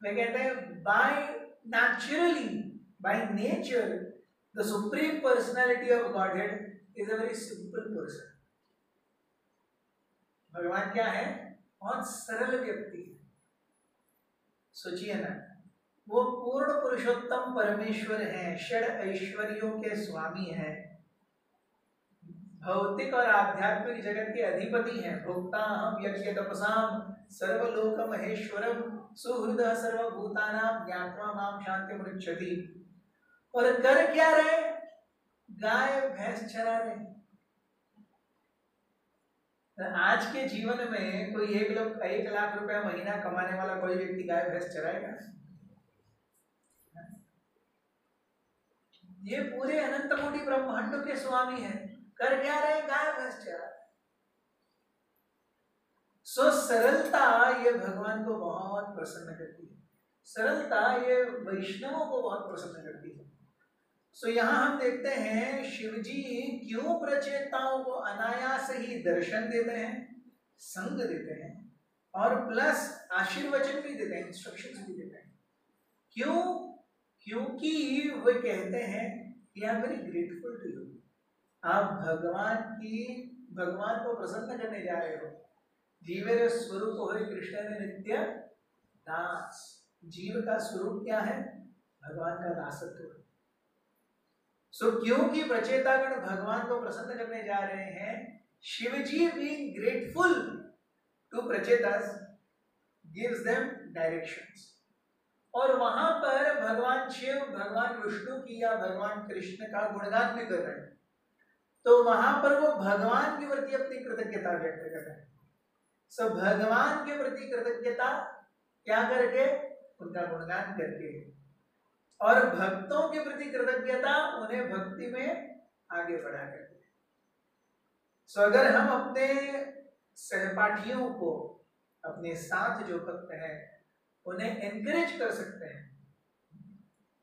वे कहते हैं by naturally, by nature the supreme personality of Godhead is a very simple person. भगवान क्या है? बहुत सरल व्यक्ति है। सोचिए ना, वो पूर्ण पुरुषोत्तम परमेश्वर हैं, षड ऐश्वर्यों के स्वामी हैं, भौतिक और आध्यात्मिक जगत के अधिपति हैं, भोक्ता हम यज्ञ तपसाम सर्वलोक महेश्वरम सुहृदः सर्वभूतानां ज्ञात्वा माम शांति मुच्यति। और कर क्या रहे? गाय भैंस चरा रहे। आज के जीवन में कोई 1 लाख रुपया महीना कमाने वाला कोई व्यक्ति गाय भैंस चराएगा? ये पूरे अनंत कोटि ब्रह्मांडों के स्वामी हैं, कर क्या रहे? गाय भैंस चरा। सो सरलता ये भगवान को बहुत प्रसन्न करती है, सरलता ये वैष्णवों को बहुत प्रसन्न करती है। सो यहाँ हम देखते हैं शिवजी क्यों प्रचेताओं को अनायास ही दर्शन देते हैं, संग देते हैं और प्लस आशीर्वचन भी देते हैं, इंस्ट्रक्शंस भी देते हैं। क्यों? क्योंकि वे कहते हैं कि I am very grateful to you. आप भगवान को प्रसन्न करने जा रहे हो। जीवेर स्वरूप हो कृष्ण ने नित्य दास। जीव का स्वरूप क्या है? भगवान का दासत्व। सो क्योंकि प्रचेतागण भगवान को प्रसन्न करने जा रहे हैं, Shivji being grateful to Prachetas gives them directions. और वहां पर भगवान शिव, भगवान विष्णु की या भगवान कृष्ण का गुणगान भी कर रहे हैं, तो वहां पर वो भगवान के प्रति अपनी कृतज्ञता व्यक्त कर रहे हैं। सो भगवान के प्रति कृतज्ञता क्या करके? उनका गुणगान करके। और भक्तों के प्रति कृतज्ञता उन्हें भक्ति में आगे बढ़ा करके। सो अगर हम अपने सहपाठियों को, अपने साथ जो भक्त हैं, उन्हें एनकरेज कर सकते हैं,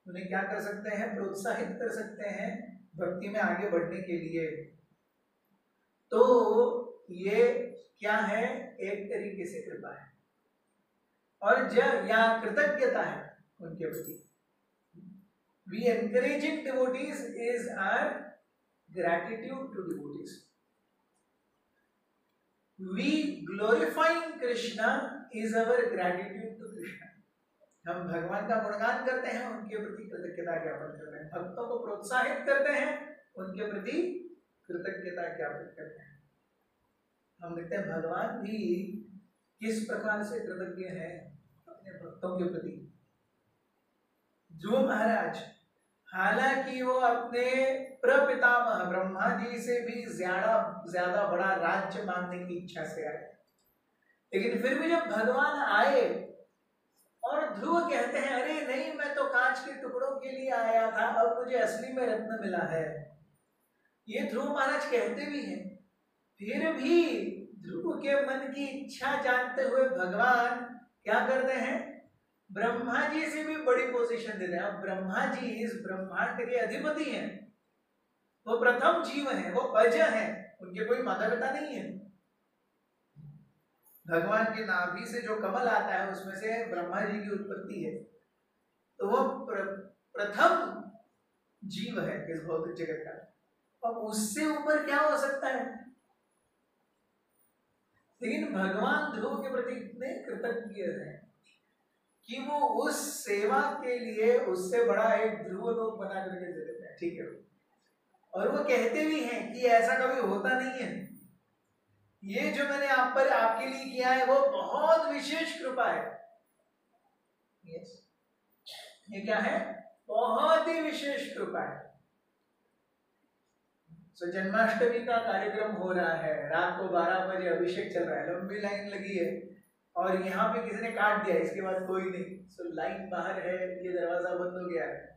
उन्हें क्या कर सकते हैं? प्रोत्साहित कर सकते हैं भक्ति में आगे बढ़ने के लिए, तो ये क्या है? एक तरीके से कृपा है और जब या कृतज्ञता है उनके प्रति। We encouraging devotees is our gratitude to devotees. We glorifying Krishna is our gratitude to Krishna. हम भगवान का गुणगान करते हैं, उनके प्रति कृतज्ञता ज्ञापन करते हैं। भक्तों को प्रोत्साहित करते हैं, उनके प्रति कृतज्ञता ज्ञापन करते हैं। हम देखते हैं भगवान भी किस प्रकार से कृतज्ञ हैं अपने भक्तों के प्रति। ध्रुव महाराज, हालांकि वो अपने प्रपितामह ब्रह्मा जी से भी ज्यादा बड़ा राज्य मांगने की इच्छा से आए, लेकिन फिर भी जब भगवान आए और ध्रुव कहते हैं अरे नहीं, मैं तो कांच के टुकड़ों के लिए आया था, अब मुझे असली में रत्न मिला है, ये ध्रुव महाराज कहते भी हैं। फिर भी ध्रुव के मन की इच्छा जानते हुए भगवान क्या करते हैं? ब्रह्मा जी से भी बड़ी पोजीशन देते हैं। अब ब्रह्मा जी इस ब्रह्मांड के अधिपति हैं, वो प्रथम जीव हैं, वो अज हैं, उनके कोई माता पिता नहीं है। भगवान के नाभि से जो कमल आता है उसमें से ब्रह्मा जी की उत्पत्ति है, तो वो प्रथम जीव है इस भौतिक जगत का। अब उससे ऊपर क्या हो सकता है? लेकिन भगवान ध्रुव के प्रति इतने कृतज्ञ हैं कि वो उस सेवा के लिए उससे बड़ा एक ध्रुव लोक बना करके दे देते हैं। ठीक है, और वो कहते भी हैं कि ऐसा कभी होता नहीं है, ये जो मैंने आप पर आपके लिए किया है वो बहुत विशेष कृपा है। यस, ये क्या है? बहुत ही विशेष कृपा है। तो जन्माष्टमी का कार्यक्रम हो रहा है, रात को 12 बजे अभिषेक चल रहा है, लंबी लाइन लगी है और यहाँ पे किसी ने काट दिया, इसके बाद कोई नहीं। तो लाइन बाहर है, ये दरवाजा बंद हो गया है,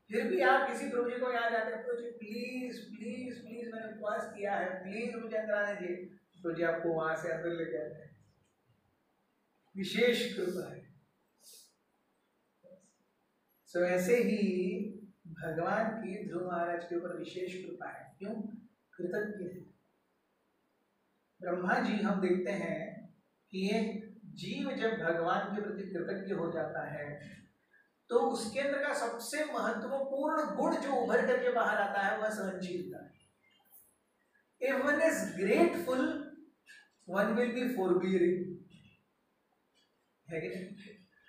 फिर भी आप किसी प्रभु जी को यहाँ जाते हैं, प्रभु जी प्लीज प्लीज प्लीज मैंने उपवास किया है, प्लीज मुझे अंदर आने दीजिए, प्रभु जी आपको वहां से अंदर ले जाते हैं। विशेष कृपा है। सो ऐसे ही भगवान की ध्रुव महाराज के ऊपर विशेष कृपा है। क्यों? कृतज्ञ है। ब्रह्मा जी हम देखते हैं कि एक जीव जब भगवान के प्रति कृतज्ञ हो जाता है तो उसके अंदर का सबसे महत्वपूर्ण गुण जो उभर करके बाहर आता है वह सहनशीलता है। If one is grateful, one will be forbearing। है कि नहीं?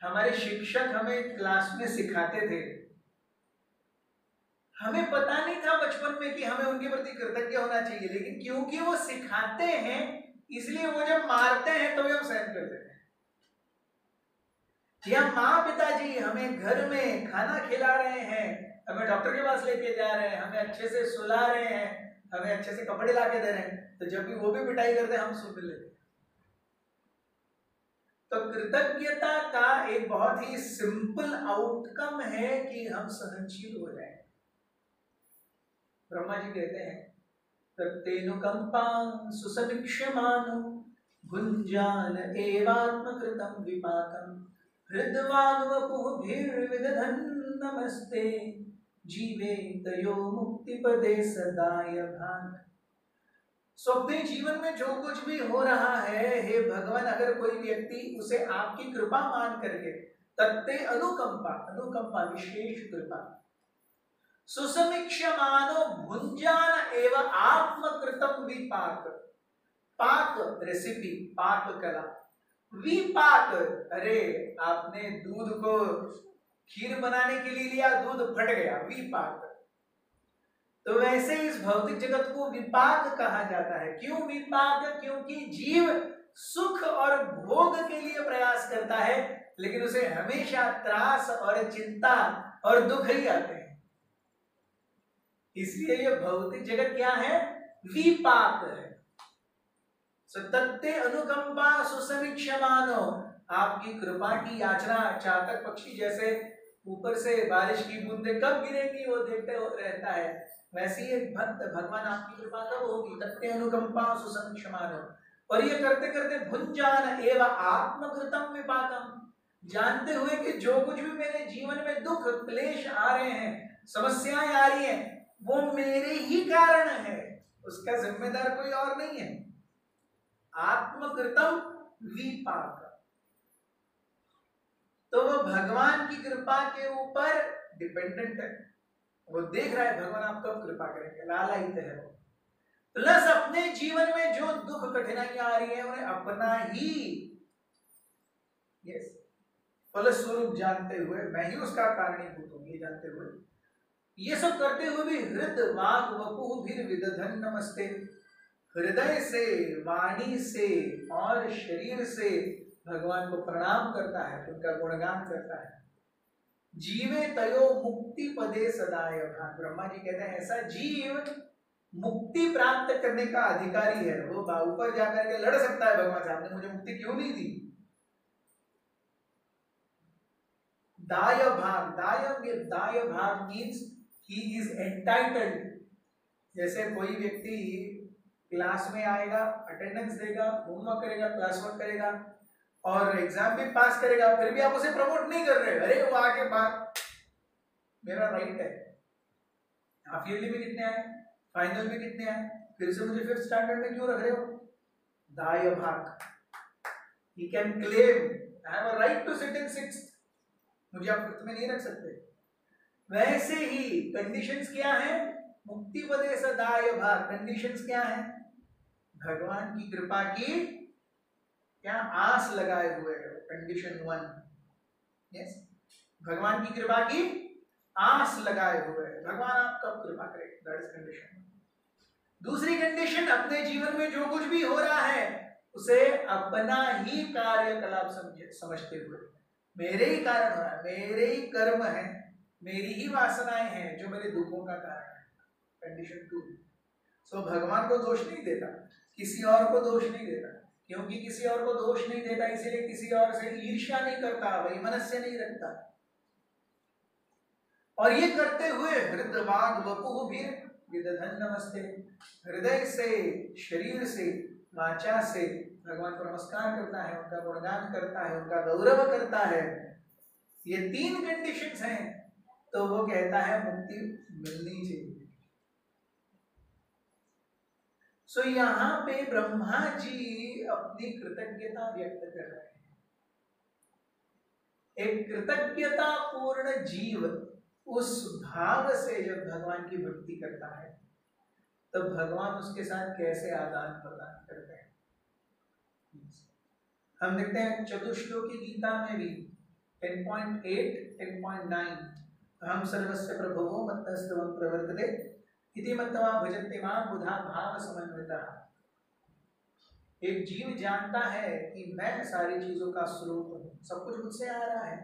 हमारे शिक्षक हमें क्लास में सिखाते थे, हमें पता नहीं था बचपन में कि हमें उनके प्रति कृतज्ञ होना चाहिए, लेकिन क्योंकि वो सिखाते हैं इसलिए वो जब मारते हैं तो भी हम सहन कर देते हैं। या माँ पिताजी हमें घर में खाना खिला रहे हैं, हमें डॉक्टर के पास लेके जा रहे हैं, हमें अच्छे से सुला रहे हैं, हमें अच्छे से कपड़े ला के दे रहे हैं, तो जब भी वो भी पिटाई करते हैं हम सुन लेते हैं। तो कृतज्ञता का एक बहुत ही सिंपल आउटकम है कि हम सहनशील हो जाएं। ब्रह्मा जी कहते हैं तत्तेनुकंपां सुसमीक्ष्यमानो भुञ्जान एवात्मकृतं विपाकं हृद्वाग्वपुभिर्विदधन् नमस्ते जीवे तयो मुक्तिपदे सदाय भाग। स्वप्ने जीवन में जो कुछ भी हो रहा है, हे भगवान, अगर कोई व्यक्ति उसे आपकी कृपा मान करके, तत्ते अनुकंपा विशेष कृपा, सुसमीक्ष्यमानो भुंजान एवं आत्मकृतम विपाक, पाक रेसिपी, पाक कला, विपाक, अरे आपने दूध को खीर बनाने के लिए लिया, दूध फट गया, विपाक। तो वैसे इस भौतिक जगत को विपाक कहा जाता है। क्यों विपाक? क्योंकि जीव सुख और भोग के लिए प्रयास करता है, लेकिन उसे हमेशा त्रास और चिंता और दुख ही आते हैं। इसलिए ये भौतिक जगत क्या है? विपाक है। तत्ते अनुकंपा सुसमीक्ष्यमानो, आपकी कृपा की याचना चातक पक्षी जैसे ऊपर से बारिश की बूंदें कब गिरेंगी वो देखते रहता है, वैसे ही एक भक्त भगवान आपकी कृपा कब होगी? तत्ते अनुकंपा सुसमीक्ष्यमानो। और ये करते करते भुंजान एवं आत्मकृतम विपाकम, जानते हुए कि जो कुछ भी मेरे जीवन में दुख क्लेश आ रहे हैं, समस्याएं आ रही हैं, वो मेरे ही कारण है, उसका जिम्मेदार कोई और नहीं है। आत्मकृतम विपाक, तो वो भगवान की कृपा के ऊपर डिपेंडेंट है। वो देख रहा है भगवान आप कब कृपा करेंगे, लालायित है वो। प्लस अपने जीवन में जो दुख कठिनाइयां आ रही है उन्हें अपना ही फलस्वरूप जानते हुए, मैं ही उसका कारणीभूत हूं ये जानते हुए, ये सब करते हुए भी हृद वाग वपु भीर विदधन नमस्ते, हृदय से, वाणी से और शरीर से भगवान को प्रणाम करता है, उनका गुणगान करता है। जीवे तयो मुक्ति पदे सदाय भाग। ब्रह्मा जी कहते हैं ऐसा जीव मुक्ति प्राप्त करने का अधिकारी है। वो ऊपर जाकर के लड़ सकता है भगवान से, आपने मुझे मुक्ति क्यों नहीं दी। दाय भाग मीन्स ही इज एंटाइटल्ड। जैसे कोई व्यक्ति क्लास में आएगा, अटेंडेंस देगा, होमवर्क करेगा, क्लास वर्क करेगा और एग्जाम भी पास करेगा, फिर भी आप उसे प्रमोट नहीं कर रहे, अरे वो आके बात, मेरा राइट है। हाफ ईयरली में कितने आए, फाइनल में कितने आए, फिर से मुझे 5th स्टैंडर्ड में क्यों रख रहे हो। दाय भाग, he can claim I have a right to sit in 6th, मुझे आप 5th में नहीं रख सकते। वैसे ही कंडीशंस क्या है, मुक्ति पदे सदाय भाग। कंडीशंस क्या है, भगवान की कृपा की क्या आस लगाए हुए है। कंडीशन 1, यस, भगवान की कृपा की आस लगाए हुए है, भगवान आप कब कृपा करें, दैट इज कंडीशन। दूसरी कंडीशन, अपने जीवन में जो कुछ भी हो रहा है उसे अपना ही कार्यकलाप समझते हुए, मेरे ही कारण हो रहा है, मेरे ही कर्म है, मेरी ही वासनाएं हैं जो मेरे दुखों का कारण है। कंडीशन 2, सो भगवान को दोष नहीं देता, किसी और को दोष नहीं देता, क्योंकि किसी और को दोष नहीं देता इसीलिए किसी और से ईर्ष्या नहीं करता, वैमनस्य नहीं रखता। और ये करते हुए हृदवाग वपुः भीर विदधन नमस्ते, हृदय से, शरीर से, वाचा से भगवान को नमस्कार करता है, उनका गुणगान करता है, उनका गौरव करता है। ये 3 कंडीशंस हैं। तो वो कहता है मुक्ति मिलनी चाहिए। सो यहाँ पे ब्रह्मा जी अपनी कृतज्ञता व्यक्त कर रहे हैं। एक कृतज्ञता पूर्ण जीव उस भाव से जब भगवान की भक्ति करता है तब भगवान उसके साथ कैसे आदान प्रदान करते हैं। हम देखते हैं चतुश्लोकी गीता में भी 10.8 10.9 हम सर्वस्य प्रभवो मत्तस्तवं प्रवर्तते इति मत्वा भजन्ते मां बुधा भाव समन्वितः। एक जीव जानता है कि मैं सारी चीजों का स्रोत हूँ, सब कुछ मुझसे आ रहा है,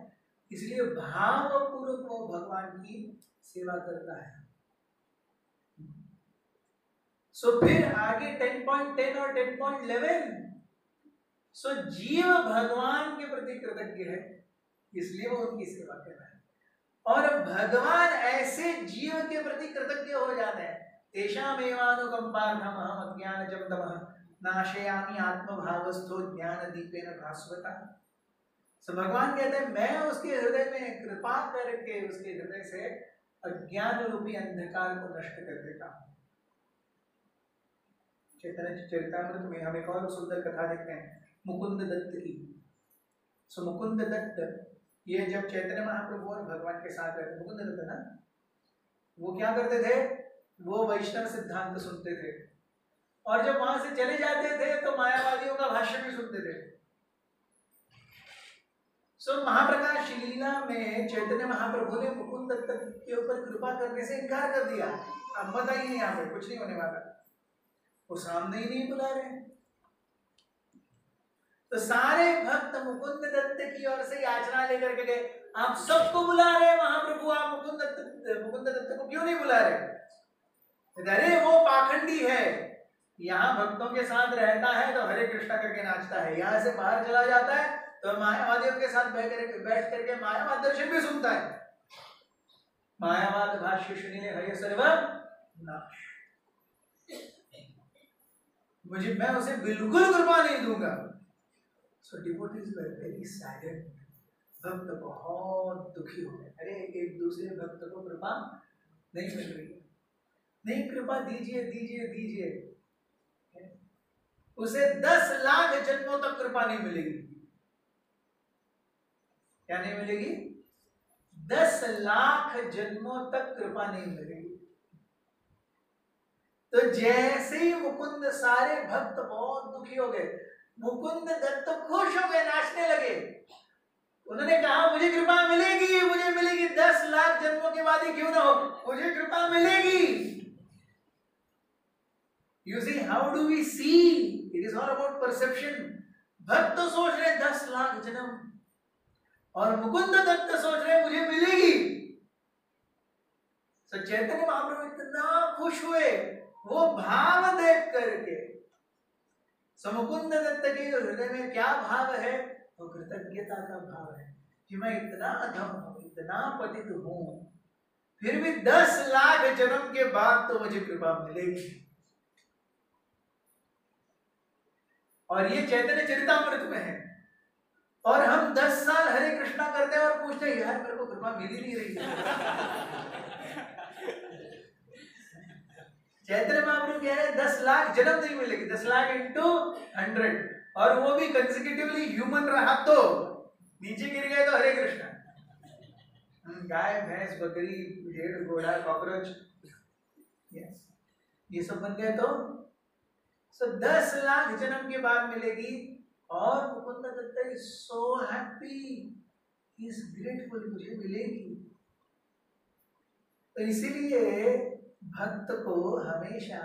इसलिए भावपूर्वक वो भगवान की सेवा करता है। सो फिर आगे 10.10 और 10.11 सो जीव भगवान के प्रति कृतज्ञ है, इसलिए वो उनकी सेवा कर रहा है। और भगवान ऐसे जीव के प्रति कृतज्ञ हो जाते हैं। तेषामेवानुकंपार्थम अहम अज्ञानजं तमः नाशयामि आत्मभावस्थो ज्ञान दीपेन भास्वता। सो भगवान कहते हैं मैं उसके हृदय में कृपा करके उसके हृदय से अज्ञान रूपी अंधकार को नष्ट कर देता हूँ। चैतन्य चरितामृत में हम एक और सुंदर कथा देखते हैं मुकुंद दत्त की। सो मुकुंद दत्त ये जब चैतन्य महाप्रभु और भगवान के साथ रहते, मुकुंद दत्त ना, वो क्या करते थे, वो वैष्णव सिद्धांत सुनते थे और जब वहां से चले जाते थे तो मायावादियों का भाष्य भी सुनते थे। सो महाप्रकाश लीला में चैतन्य महाप्रभु ने मुकुंद दत्त के ऊपर कृपा करने से इनकार कर दिया। अब बताइए यहाँ पे कुछ नहीं होने वाला, वो सामने ही नहीं बुला रहे। तो सारे भक्त मुकुंद दत्त की ओर से याचना लेकर के गए, आप सबको बुला रहे महाप्रभु, आप मुकुंद दत्त को क्यों नहीं बुला रहे? अरे वो पाखंडी है, यहाँ भक्तों के साथ रहता है तो हरे कृष्णा करके नाचता है, यहाँ से बाहर चला जाता है तो मायावादियों के साथ बैठ करके मायावाद दर्शन भी सुनता है। मायावाद भाष्य सुनिए हरे सर्व नाश, मैं उसे बिल्कुल कृपा नहीं दूंगा। So devotees were very saddened. भक्त बहुत दुखी हो गए। अरे एक दूसरे भक्त को कृपा नहीं मिल रही है, नहीं कृपा दीजिए दीजिए दीजिए। उसे 10 लाख जन्मों तक कृपा नहीं मिलेगी। क्या नहीं मिलेगी? 10 लाख जन्मों तक कृपा नहीं मिलेगी। तो जैसे ही मुकुंद, सारे भक्त बहुत दुखी हो गए, मुकुंद दत्त खुश हो गए, नाचने लगे। उन्होंने कहा मुझे कृपा मिलेगी, मुझे मिलेगी, 10 लाख जन्मों के बाद ही क्यों ना हो, मुझे कृपा मिलेगी। You see, how do we see? It is all about perception. भक्त तो सोच रहे 10 लाख जन्म और मुकुंद दत्त सोच रहे मुझे मिलेगी। तो चैतन्य महाप्रभु इतना खुश हुए वो भाव देख करके। मुकुंद दत्त के हृदय में क्या भाव है? वो कृतज्ञता का भाव है कि मैं इतना अधम हूं, इतना पतित हूं, फिर भी 10 लाख जन्म के बाद तो मुझे कृपा मिलेगी। और ये चैतन्य चरितामृत में है। और हम 10 साल हरे कृष्णा करते हैं और पूछते हैं यार मेरे को कृपा मिल ही नहीं रही है। चैतन्य महाप्रभु कह रहे हैं 10 लाख जन्म नहीं मिलेगी, 10 लाख इंटू 100, और वो भी कंसेक्यूटिवली ह्यूमन रहा तो, नीचे गिर गए तो हरे कृष्णा, गाय भैंस बकरी भेड़ घोड़ा कॉकरोच, यस ये सब बन गए तो 10 लाख जन्म के बाद मिलेगी। और Mukund Dutt is so happy, he is grateful, मुझे मिलेगी। तो इसीलिए भक्त को हमेशा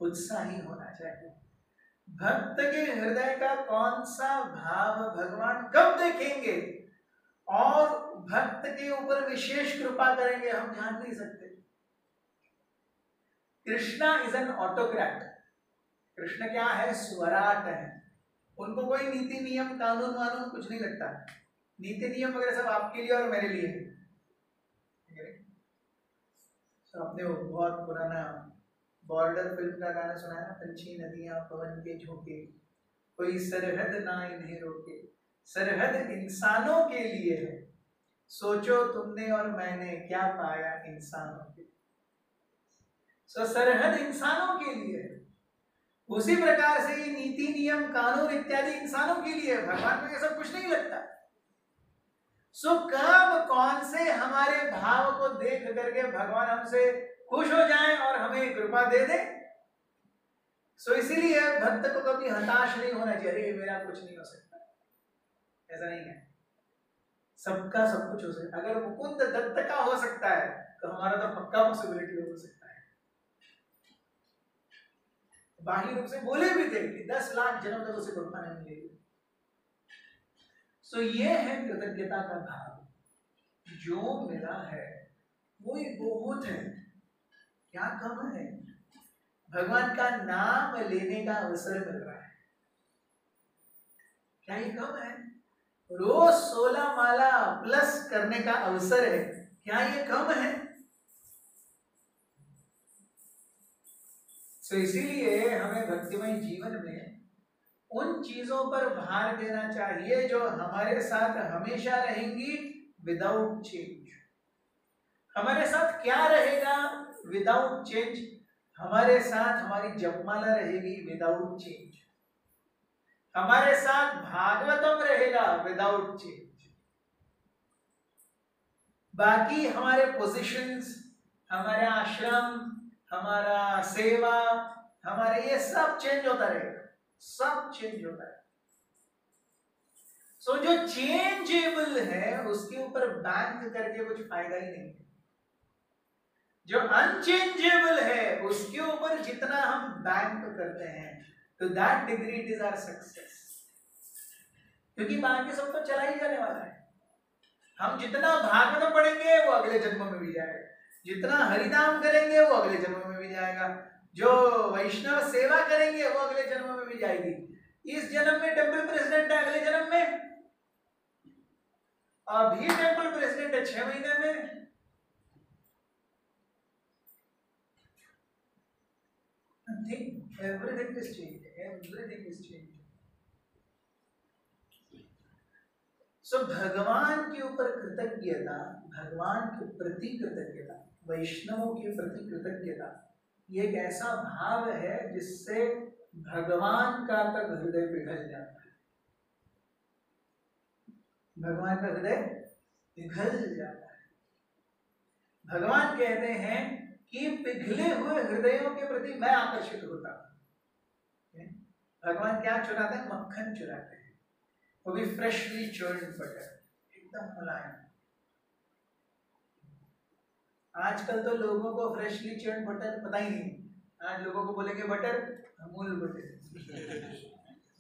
उत्साही होना चाहिए। भक्त के हृदय का कौन सा भाव भगवान कब देखेंगे और भक्त के ऊपर विशेष कृपा करेंगे हम जान नहीं सकते। Krishna is an autocrat. Krishna क्या है? स्वराट है। उनको कोई नीति नियम कानून वानून कुछ नहीं लगता। नीति नियम वगैरह सब आपके लिए और मेरे लिए है। तो आपने वो बहुत पुराना बॉर्डर फिल्म का गाना सुना है ना, पंछी नदियां पवन के झोंके, कोई सरहद ना इन्हें रोके। सरहद इंसानों के लिए है, सोचो तुमने और मैंने क्या पाया इंसानों के, सरहद इंसानों के लिए, उसी प्रकार से ये नीति नियम कानून इत्यादि इंसानों के लिए। भगवान को ये सब कुछ नहीं लगता। कब कौन से हमारे भाव को देख करके भगवान हमसे खुश हो जाए और हमें कृपा दे दे। इसीलिए भक्त को कभी हताश नहीं होना चाहिए, अरे मेरा कुछ नहीं हो सकता, ऐसा नहीं है। सबका सब कुछ हो सकता है। अगर मुकुंद दत्त का हो सकता है तो हमारा तो पक्का पॉसिबिलिटी हो सकता है। बाह्य रूप से बोले भी थे कि 10 लाख जन्म तक उसे कृपा नहीं मिलेगी। ये है कृतज्ञता का भाव। जो मिला है वो ही बहुत है, क्या कम है। भगवान का नाम लेने का अवसर मिल रहा है, क्या ये कम है। रोज 16 माला प्लस करने का अवसर है, क्या ये कम है। इसीलिए हमें भक्तिमय जीवन में उन चीजों पर भार देना चाहिए जो हमारे साथ हमेशा रहेंगी विदाउट चेंज। हमारे साथ क्या रहेगा विदाउट चेंज? हमारे साथ हमारी जपमाला रहेगी विदाउट चेंज, हमारे साथ भागवतम रहेगा विदाउट चेंज। बाकी हमारे पोजीशंस, हमारे आश्रम, हमारा सेवा, हमारे ये सब चेंज होता रहेगा, सब चेंज होता है। जो चेंजेबल है उसके ऊपर बैंक करके कुछ फायदा ही नहीं है। जो अनचेंजेबल है उसके ऊपर जितना हम बैंक करते हैं तो that degree it is our success, क्योंकि बाकी सब तो चला ही जाने वाला है। हम जितना भागवत पढ़ेंगे वो अगले जन्म में भी जाएगा, जितना हरिनाम करेंगे वो अगले जन्म में भी जाएगा, जो वैष्णव सेवा करेंगे वो अगले जन्म में भी जाएगी। इस जन्म में टेंपल प्रेसिडेंट है, अगले जन्म में अभी टेंपल प्रेसिडेंट है 6 महीने में। Everything is changing, everything is changing. भगवान के ऊपर कृतज्ञता, भगवान के प्रति कृतज्ञता, वैष्णवों के प्रति कृतज्ञता, ये एक ऐसा भाव है जिससे भगवान का तक हृदय पिघल जाता है। भगवान का हृदय पिघल जाता है। भगवान कहते हैं कि पिघले हुए हृदयों के प्रति मैं आकर्षित होता हूं। भगवान क्या चुराते हैं? मक्खन चुराते हैं, वो भी फ्रेशली चर्न्ड बटर, एकदम मुलायम। आजकल तो लोगों को फ्रेशली चर्न्ड बटर पता ही नहीं। आज लोगों को बोलेंगे बटर, अमूल बटर,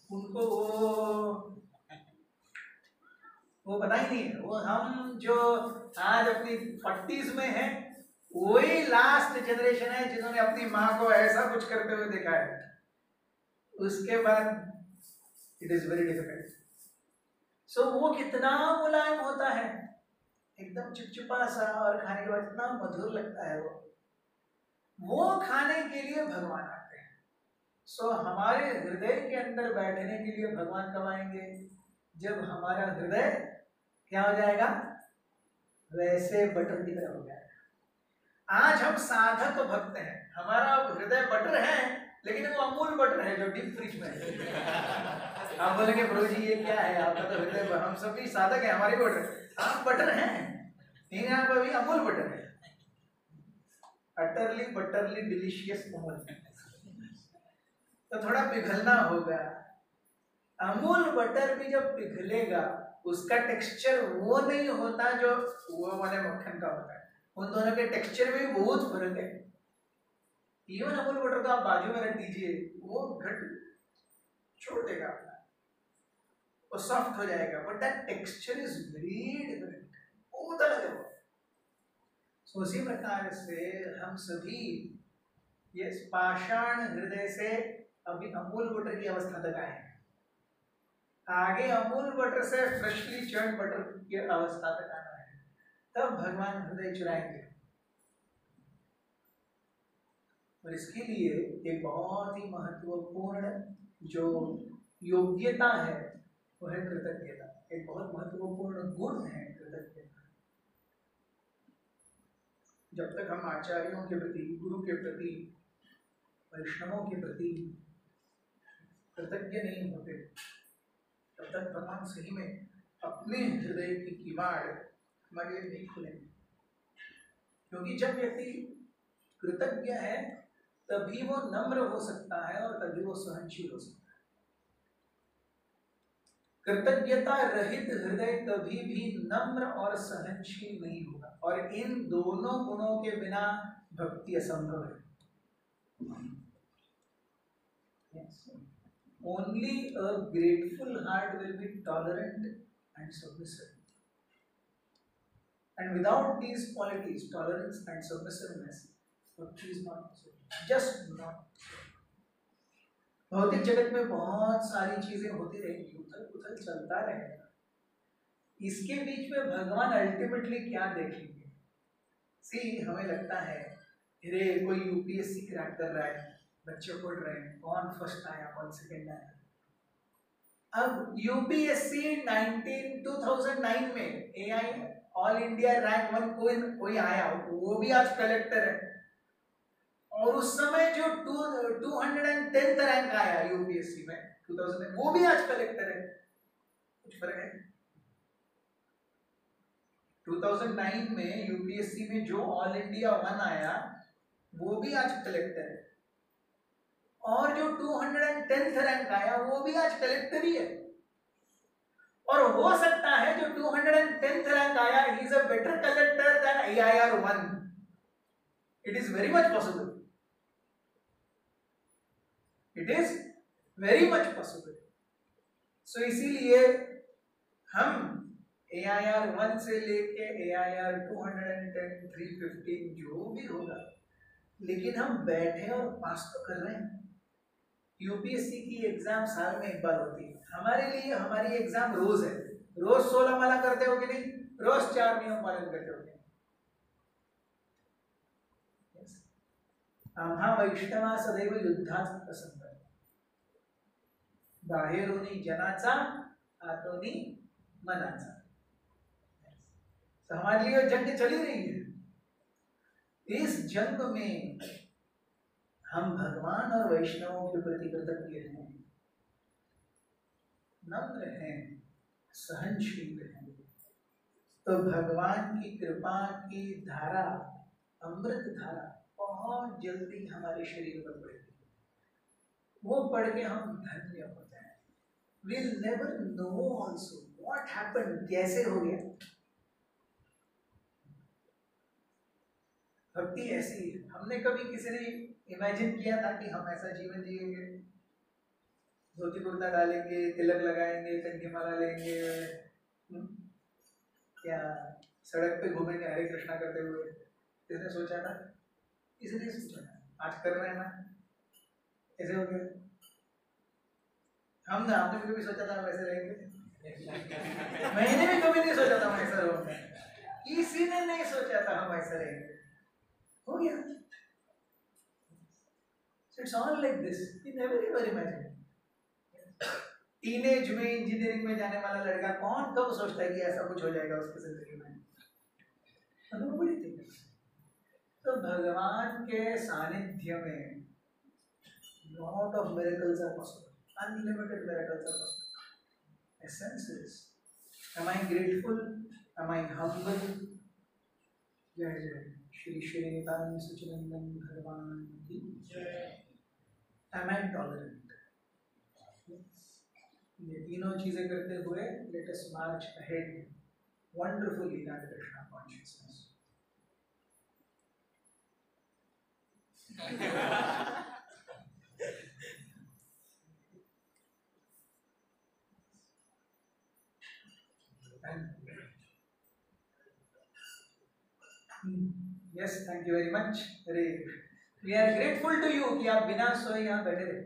उनको वो पता ही नहीं है। वो हम जो आज अपनी 40s में हैं वही लास्ट जनरेशन है जिन्होंने अपनी माँ को ऐसा कुछ करते हुए देखा है। उसके बाद इट इज वेरी डिफिकल्ट। वो कितना मुलायम होता है, एकदम चिपचिपा सा, और खाने के बाद इतना मधुर लगता है। वो खाने के लिए भगवान आते हैं। हमारे हृदय के अंदर बैठने के लिए भगवान कब आएंगे? जब हमारा हृदय क्या हो जाएगा? वैसे बटर की तरह हो जाएगा। आज हम साधक भक्त हैं, हमारा हृदय बटर है, लेकिन वो अमूल बटर है जो डीप फ्रिज में है। आप बोलेंगे प्रभु जी ये क्या है? आपका तो हृदय, हम सभी साधक हैं, हमारी बटर, आप बटर हैं, लेकिन आप अभी अमूल बटर है, अटरली बटरली डिलीशियस अमूल। तो थोड़ा पिघलना होगा। अमूल बटर भी जब पिघलेगा उसका टेक्सचर वो नहीं होता जो वो वाले मक्खन का होता है। उन दोनों के टेक्सचर में भी बहुत फर्क है। इवन अमूल बटर को आप बाजू में रख दीजिए, वो घट छोड़ देगा अपना, वो सॉफ्ट हो जाएगा, but that texture is very different, बहुत अलग है वो। उसी प्रकार से हम सभी ये पाषाण हृदय से अभी अमूल बटर की अवस्था तक आए हैं। आगे अमूल बटर से फ्रेशली चर्न्ड बटर की अवस्था तक आना है, तब भगवान हृदय चुराएंगे। और इसके लिए एक बहुत ही महत्वपूर्ण जो योग्यता है वो है कृतज्ञता। एक बहुत महत्वपूर्ण गुण है कृतज्ञता। जब तक हम आचार्यों के प्रति, गुरु के प्रति, वैष्णवों के प्रति कृतज्ञ नहीं होते, तब तक भगवान सही में अपने हृदय की किवाड़ हमारे लिए नहीं खुलेंगे। क्योंकि जब व्यक्ति कृतज्ञ है तभी वो नम्र हो सकता है और तभी वो सहनशील हो सकता है। कृतज्ञता रहित हृदय कभी भी नम्र और सहनशील नहीं होगा, और इन दोनों गुणों के बिना भक्ति असंभव है। Only a grateful heart will be tolerant and submissive. And without these qualities, tolerance and submissiveness, bhakti is not possible. Just not. भौतिक जगत में बहुत सारी चीजें होती रहेंगी, उथल पुथल चलता रहेगा। इसके बीच में भगवान अल्टीमेटली क्या देखेंगे? हमें लगता है अरे कोई यूपीएससी क्रैक कर रहा है, बच्चे पढ़ रहे हैं, कौन फर्स्ट आया कौन सेकंड आया। अब यूपीएससी 2009 में एआई ऑल इंडिया रैंक 1 कोई आया, वो भी आज कलेक्टर है। और उस समय जो 210th रैंक आया यूपीएससी में 2000 में, वो भी आज कलेक्टर है। कुछ फर्क है? 2009 में यूपीएससी में जो ऑल इंडिया 1 आया वो भी आज कलेक्टर है, और जो 210th रैंक आया वो भी आज कलेक्टर ही है। और हो सकता है जो 210th रैंक आया, he is a better collector than AIR 1। It is very much possible, it is very much possible. So इसीलिए हम AIR 1 से लेके AIR 210, 315 जो भी होगा, लेकिन हम बैठे और पास तो कर रहे हैं। यूपीएससी की एग्जाम साल में एक बार होती है, हमारे लिए हमारी एग्जाम रोज है। रोज 16 माला करते हो कि नहीं? रोज 4 नियम पालन करते हो कि नहीं? आम्हा वैष्णवा सदैव युद्धात पसंत आहे, बाहेरून जनाचा आतोनी मनाचा। तो हमारे लिए जंग चली रही है। इस जंग में हम भगवान और वैष्णवों के प्रति कृतज्ञ हैं, नम्र हैं, सहनशील हैं, तो भगवान की कृपा की धारा, अमृत धारा बहुत जल्दी हमारे शरीर पर पड़ेगी। वो पढ़ के हम धन्य होते हैं। We'll never know also what happened, कैसे हो गया। भक्ति ऐसी है, हमने कभी किसी ने इमेजिन किया था कि हम ऐसा जीवन जिएंगे, धोती कुर्ता डालेंगे, तिलक लगाएंगे, कंठी माला लेंगे, क्या सड़क पे घूमेंगे हरे कृष्णा करते हुए? किसने सोचा था? इसलिए सोचा था, आज कर रहे हैं ना, कैसे हो गया? हमने भी कभी सोचा था हम ऐसे रहेंगे? मैंने भी कभी नहीं सोचा था हम ऐसा रहूंगा, किसी ने नहीं सोचा था हम ऐसा रहेंगे, हो गया। So it's all like this. We never ever imagined. Teenage में इंजीनियरिंग में जाने वाला लड़का कौन कब सोचता है कि ऐसा कुछ हो जाएगा उसकी जिंदगी में? Nobody thinks. तो भगवान के सानिध्य में lot of miracles are possible. Unlimited miracles are possible. Essence is, am I grateful? Am I humble? जय जय श्री श्री नितानंद सच्चिदानंद भगवान की जय। Am I tolerant? ये तीनों चीजें करते हुए let us march ahead wonderfully in our Krishna consciousness. Yes, thank you very much. We are grateful to you कि आप बिना सोए यहाँ बैठे रहे।